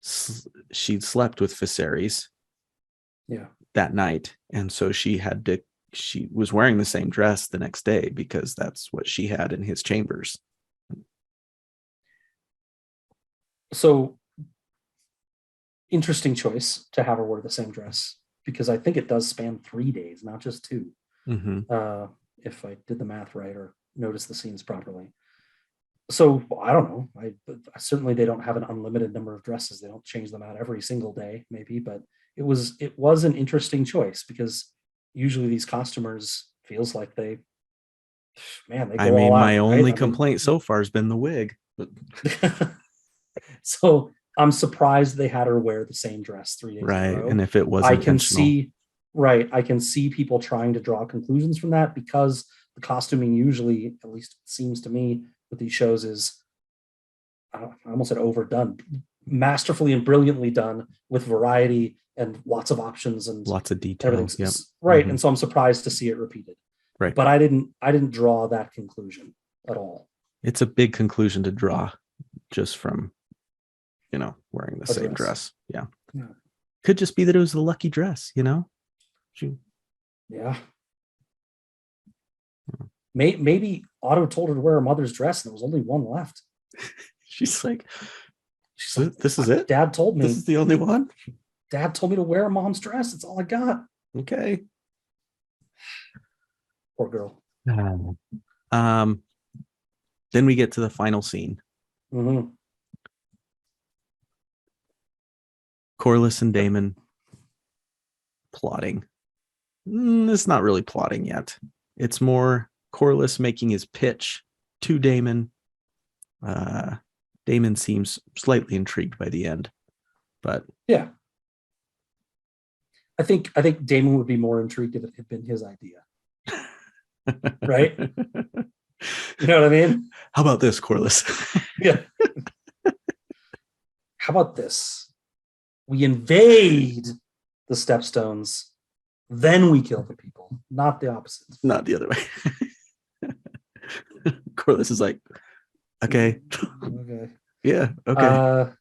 slept with Viserys that night, and so she was wearing the same dress the next day because that's what she had in his chambers. So interesting choice to have her wear the same dress, because I think it does span 3 days, not just 2. Mm-hmm. If I did the math right or noticed the scenes properly. So I don't know. I certainly they don't have an unlimited number of dresses. They don't change them out every single day, maybe, but it was an interesting choice, because usually these costumers feels like they go all out, my only complaint so far has been the wig. So I'm surprised they had her wear the same dress 3 days in a row. And if it was I can see people trying to draw conclusions from that, because the costuming usually, at least it seems to me, with these shows is, I almost said overdone, masterfully and brilliantly done, with variety and lots of options and lots of details. Yep. Right. Mm-hmm. And so I'm surprised to see it repeated. Right. But I didn't draw that conclusion at all. It's a big conclusion to draw just from, wearing the same dress. Yeah. Could just be that it was the lucky dress, Yeah. Maybe Otto told her to wear her mother's dress and there was only one left. She's like, this is it? Dad told me. This is the only one? Dad told me to wear mom's dress. It's all I got. Okay. Poor girl. Then we get to the final scene. Mm-hmm. Corlys and Daemon plotting. It's not really plotting yet. It's more Corlys making his pitch to Daemon. Daemon seems slightly intrigued by the end, but yeah, I think Daemon would be more intrigued if it had been his idea, right? You know what I mean? How about this, Corlys? Yeah. How about this? We invade the Stepstones, then we kill the people, not the opposite. Not the other way. Corlys is like, okay. Okay. Yeah. Okay.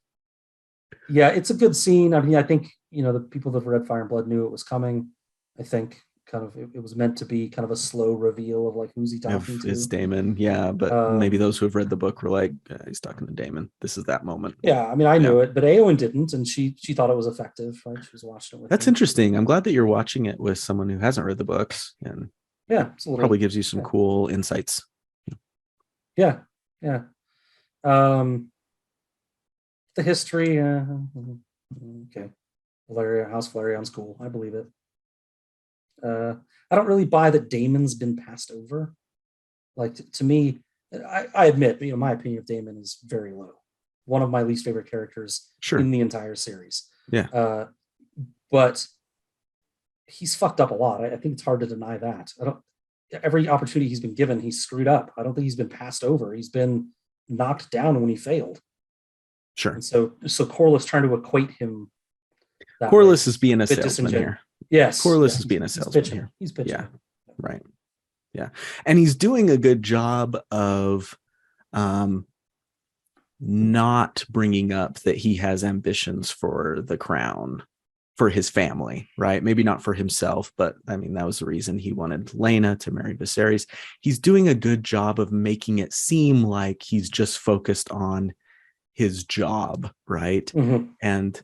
Yeah, it's a good scene. I mean, I think, the people that have read Fire and Blood knew it was coming. I think kind of it was meant to be kind of a slow reveal of like who's he talking If it's to. Damon, yeah, but maybe those who have read the book were like, he's talking to Damon. This is that moment. Yeah, I mean, I Yeah. knew it, but Aowen didn't, and she thought it was effective, right? She was watching it with That's me. interesting. I'm glad that you're watching it with someone who hasn't read the books, and Yeah, it's a little, probably gives you some cool insights. yeah, yeah. The history, okay. House Valerion's cool. I believe it. I don't really buy that Damon's been passed over. Like to me, I admit, my opinion of Damon is very low. One of my least favorite characters in the entire series. Yeah. But he's fucked up a lot. I think it's hard to deny that. Every opportunity he's been given, he's screwed up. I don't think he's been passed over. He's been knocked down when he failed. Sure. And so Corlys trying to equate him. Corlys is being a salesman here. Yes. Corlys is being a salesman here. He's pitching. Yeah. Right. Yeah. And he's doing a good job of not bringing up that he has ambitions for the crown, for his family, right? Maybe not for himself, but I mean, that was the reason he wanted Rhaenyra to marry Viserys. He's doing a good job of making it seem like he's just focused on his job, right? Mm-hmm. And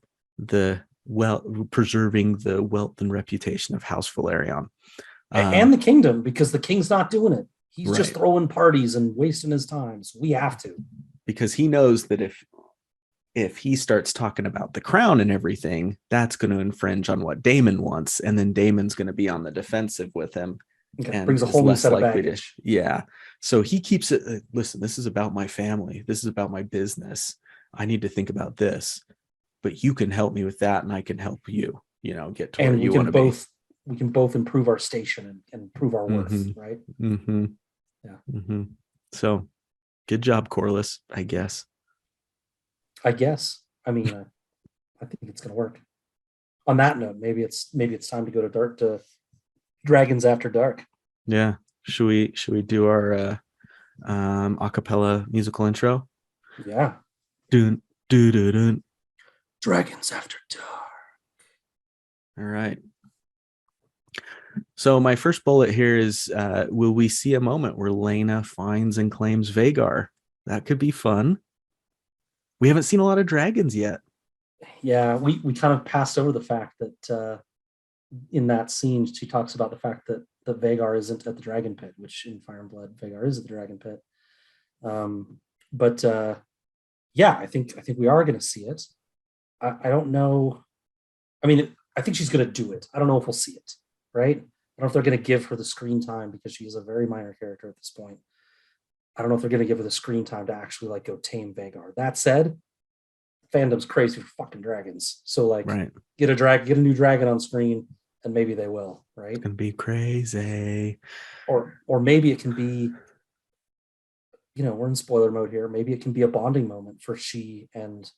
preserving the wealth and reputation of House Valerion. And the kingdom, because the king's not doing it. He's right. just throwing parties and wasting his time. So we have to. Because he knows that if he starts talking about the crown and everything, that's going to infringe on what Daemon wants. And then Daemon's going to be on the defensive with him. Okay. And brings a whole new set of baggage. Yeah. So he keeps it, listen, this is about my family. This is about my business. I need to think about this. But you can help me with that, and I can help you, get to where you want to be. We can both improve our station and prove our worth, right? Mm-hmm. Yeah. Mm-hmm. So good job, Corlys, I guess. I mean, I think it's going to work. On that note, maybe it's time to go to Dragons After Dark. Yeah. Should we do our acapella musical intro? Yeah. Dun, dun, dun, dun. Dragons After Dark. All right. So my first bullet here is, will we see a moment where Rhaenyra finds and claims Vhagar? That could be fun. We haven't seen a lot of dragons yet. Yeah, we kind of passed over the fact that in that scene, she talks about the fact that Vhagar isn't at the Dragon Pit, which in Fire and Blood, Vhagar is at the Dragon Pit. Yeah, I think we are going to see it. I don't know. I mean, I think she's going to do it. I don't know if we'll see it, right? I don't know if they're going to give her the screen time because she is a very minor character at this point. I don't know if they're going to give her the screen time to actually like go tame Vhagar. That said, fandom's crazy for fucking dragons. So like, get a new dragon on screen, and maybe they will, right? It's gonna be crazy. Or maybe it can be, we're in spoiler mode here. Maybe it can be a bonding moment for she and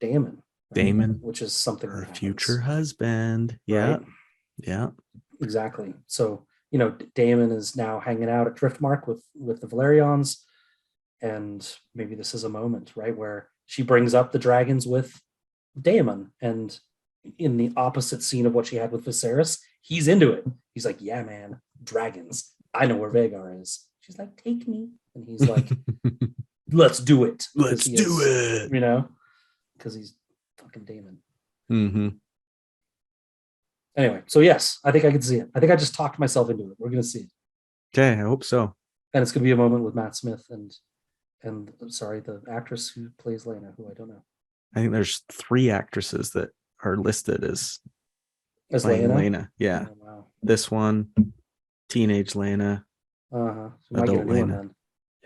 Daemon. Damon, which is something her future husband. Yeah. Right? Yeah. Exactly. So, Daemon is now hanging out at Driftmark with the Valerians, and maybe this is a moment, right, where she brings up the dragons with Daemon, and in the opposite scene of what she had with Viserys, he's into it. He's like, yeah, man, dragons. I know where Vhagar is. She's like, take me. And he's like, let's do it. Let's do it. Because he's fucking Daemon. Mm-hmm. Anyway, so yes, I think I can see it. I think I just talked myself into it. We're going to see it. Okay, I hope so. And it's going to be a moment with Matt Smith and the actress who plays Lena, who I don't know. I think there's 3 actresses that are listed as playing Lena. Yeah. Oh, wow. This one, teenage Lena. So might get a new one then.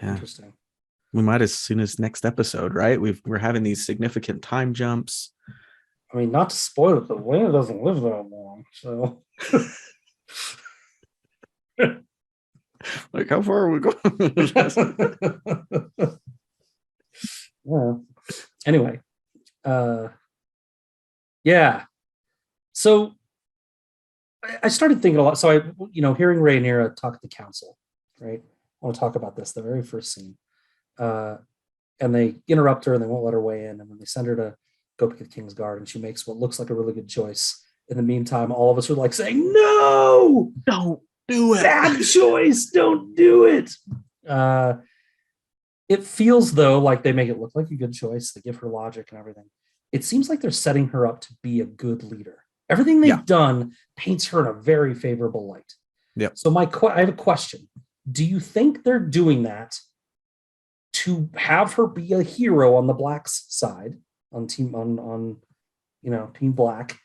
Yeah. Interesting. We might as soon as next episode, right? We're having these significant time jumps. I mean, not to spoil it, but Lena doesn't live that long, so. Like, how far are we going? Yeah. Anyway, yeah. So I started thinking a lot. So hearing Rhaenyra talk at the council, right? I want to talk about this, the very first scene. And they interrupt her and they won't let her weigh in, and then they send her go pick the Kingsguard, and she makes what looks like a really good choice. In the meantime, all of us are like saying, no, Don't do it. bad choice. Don't do it. It feels, though, like they make it look like a good choice. They give her logic and everything. It seems like they're setting her up to be a good leader. Everything they've done paints her in a very favorable light. Yep. So I have a question. Do you think they're doing that to have her be a hero on the Black's side, on Team Black,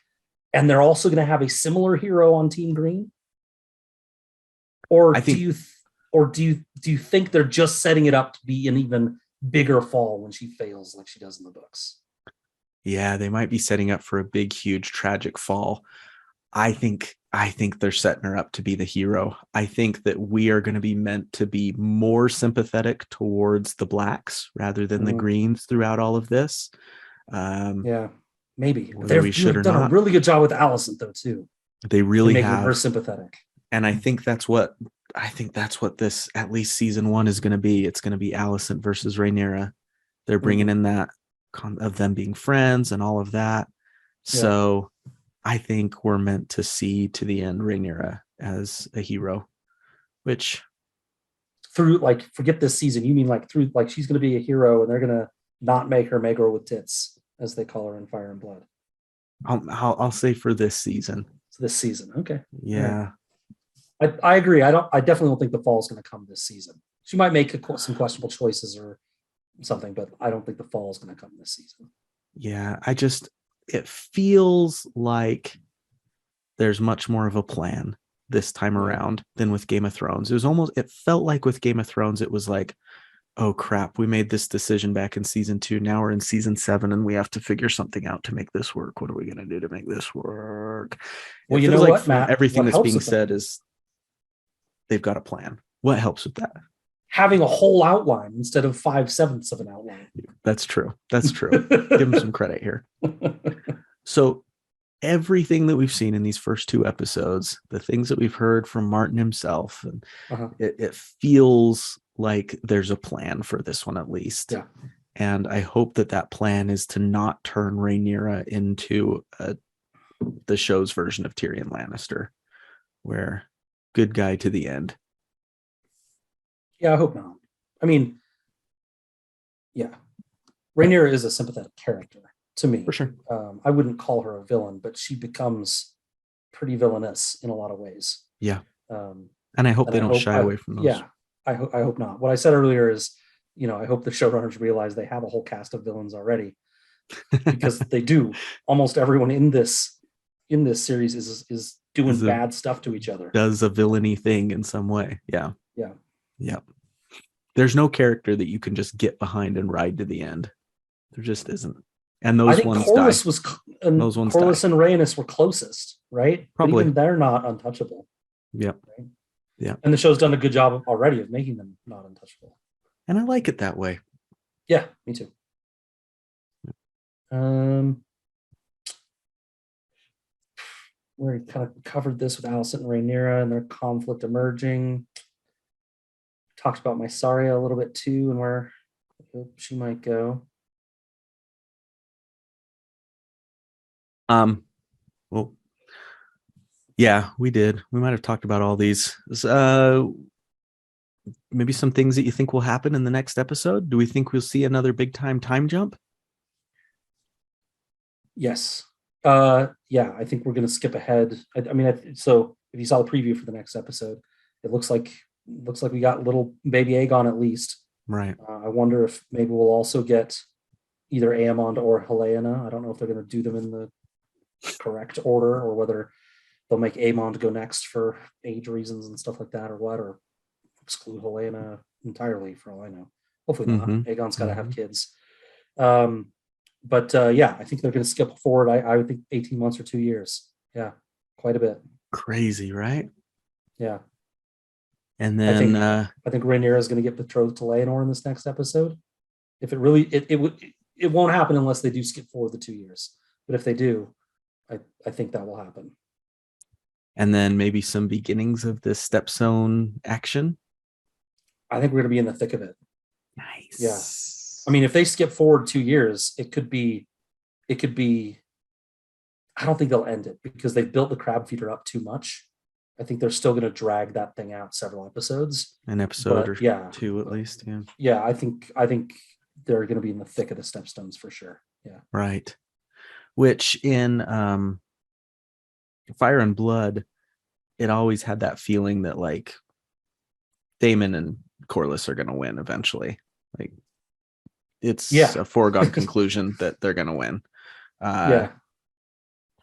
and they're also going to have a similar hero on Team Green? Or do you think they're just setting it up to be an even bigger fall when she fails like she does in the books? Yeah, they might be setting up for a big, huge, tragic fall. I think they're setting her up to be the hero. I think that we are going to be meant to be more sympathetic towards the Blacks rather than the Greens throughout all of this. Yeah, maybe. They've done a really good job with Alicent, though, too. They really making have. Her sympathetic. And I think that's what this, at least season 1, is going to be. It's going to be Alicent versus Rhaenyra. They're bringing in that of them being friends and all of that. Yeah. So I think we're meant to see to the end Rhaenyra as a hero, which through, like, forget this season. You mean like through, like, she's going to be a hero and they're going to not make her Megor with tits, as they call her in Fire and Blood. I'll say for this season. So this season, okay. Yeah. I agree. I definitely don't think the fall is going to come this season. She might make some questionable choices or something, but I don't think the fall is going to come this season. Yeah, it feels like there's much more of a plan this time around than with Game of Thrones. It felt like with Game of Thrones, it was like, oh crap, we made this decision back in season 2. Now we're in season 7 and we have to figure something out to make this work. What are we going to do to make this work? Well, you know what, Matt? Everything that's being said is they've got a plan. What helps with that? Having a whole outline instead of 5/7 of an outline. That's true. Give them some credit here. So everything that we've seen in these first 2 episodes, the things that we've heard from Martin himself, and it feels like there's a plan for this one, at least. Yeah. And I hope that plan is to not turn Rhaenyra into the show's version of Tyrion Lannister, where good guy to the end. Yeah, I hope not. I mean, yeah, Rhaenyra is a sympathetic character to me. For sure. I wouldn't call her a villain, but she becomes pretty villainous in a lot of ways. Yeah. And I hope they don't shy away from those. Yeah, I hope not. What I said earlier is, I hope the showrunners realize they have a whole cast of villains already, because they do. Almost everyone in this series is doing bad stuff to each other. Does a villainy thing in some way. Yeah. Yeah. Yeah. There's no character that you can just get behind and ride to the end. There just isn't. And those ones Corlys die. Those ones Corlys and Rhaenys were closest, right? Probably. But even they're not untouchable. Yep. Right? Yeah. And the show's done a good job already of making them not untouchable. And I like it that way. Yeah, me too. We kind of covered this with Alicent and Rhaenyra and their conflict emerging. Talked about Mysaria a little bit too, and where she might go. Well, yeah, we did. We might have talked about all these. Maybe some things that you think will happen in the next episode. Do we think we'll see another big time jump? Yes. Yeah, I think we're going to skip ahead. So if you saw the preview for the next episode, it looks like we got little baby Aegon at least. Right. I wonder if maybe we'll also get either Aemond or Helena. I don't know if they're going to do them in the correct order, or whether they'll make Aemond go next for age reasons and stuff like that, or exclude Helena entirely, for all I know. Hopefully not. Aegon's got to have kids. But yeah, I think they're going to skip forward. I would think 18 months or 2 years. Yeah, quite a bit. Crazy, right? Yeah. And then I think Rhaenyra is going to get betrothed to Laenor in this next episode. If it won't happen unless they do skip forward the 2 years. But if they do, I think that will happen. And then maybe some beginnings of this stepstone action. I think we're going to be in the thick of it. Nice. Yeah. I mean, if they skip forward 2 years, it could be it could be. I don't think they'll end it because they've built the crab feeder up too much. I think they're still going to drag that thing out several episodes. An episode But, or two at least. Yeah. Yeah, I think they're going to be in the thick of the stepstones for sure. Yeah. Right. Which in Fire and Blood, it always had that feeling that like Daemon and Corlys are going to win eventually. Like it's a foregone conclusion that they're going to win.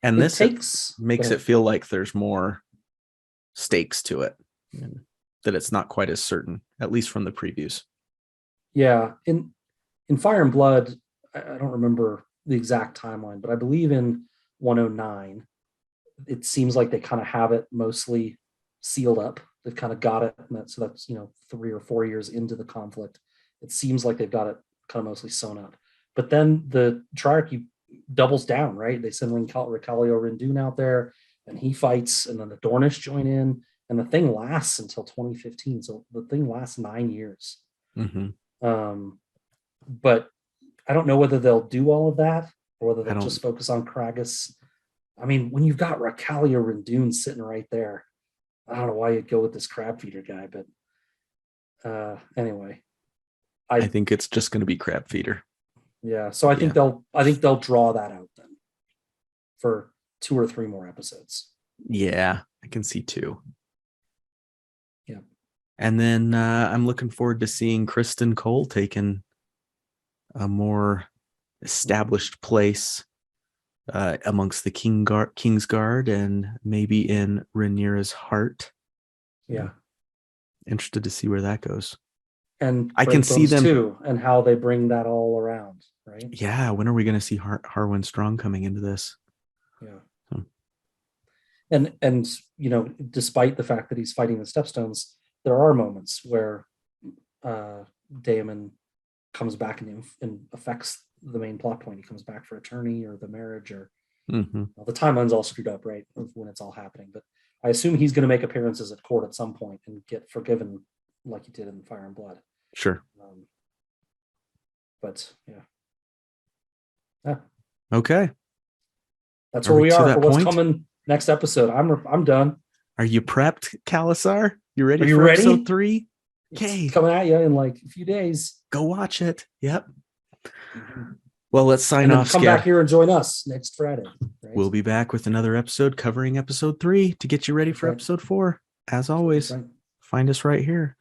And this makes it feel like there's more stakes to it, that it's not quite as certain, at least from the previews. Yeah. In Fire and Blood, I don't remember the exact timeline, but I believe in 109, it seems like they kind of have it mostly sealed up. They've kind of got it. So that's, 3 or 4 years into the conflict. It seems like they've got it kind of mostly sewn up. But then the Triarchy doubles down, right? They send Ricalio Rendune out there and he fights, and then the Dornish join in, and the thing lasts until 2015. So the thing lasts 9 years. Mm-hmm. But I don't know whether they'll do all of that or whether they'll just focus on Kragus. I mean, when you've got Ricalio Rendune sitting right there, I don't know why you'd go with this crab feeder guy, but anyway. I think it's just going to be crab feeder. Yeah, so I think they'll draw that out then for 2 or 3 more episodes. Yeah, I can see 2. Yeah. And then I'm looking forward to seeing Kristen Cole taking a more established place amongst the Kingsguard and maybe in Rhaenyra's heart. Yeah. Interested to see where that goes. And I can see them too, and how they bring that all around, right? Yeah, when are we going to see Harwin Strong coming into this? Yeah. And despite the fact that he's fighting the Stepstones, there are moments where Daemon comes back and affects the main plot point. He comes back for attorney or the marriage, or the timeline's all screwed up, right, when it's all happening. But I assume he's going to make appearances at court at some point and get forgiven like he did in Fire and Blood. Sure. But yeah. Okay. That's where we are for what's coming next episode. I'm done. Are you prepped, Kalasar? You ready for episode 3? Okay. Coming at you in like a few days. Go watch it. Yep. Well, let's sign off. Come back here and join us next Friday. Right? We'll be back with another episode covering episode 3 to get you ready for episode 4. As always, find us right here.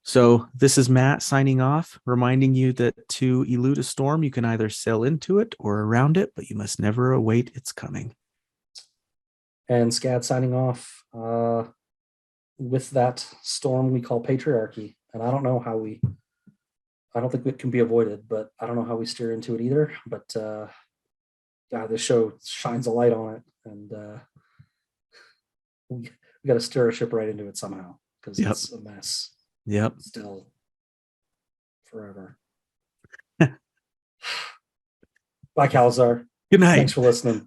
So this is Matt signing off, reminding you that to elude a storm, you can either sail into it or around it, but you must never await its coming. And Scad signing off with that storm we call patriarchy. And I don't think it can be avoided, but I don't know how we steer into it either. But this show shines a light on it, and we got to steer a ship right into it somehow, because it's a mess. Yep. Still forever. Bye, Kalasar. Good night. Thanks for listening.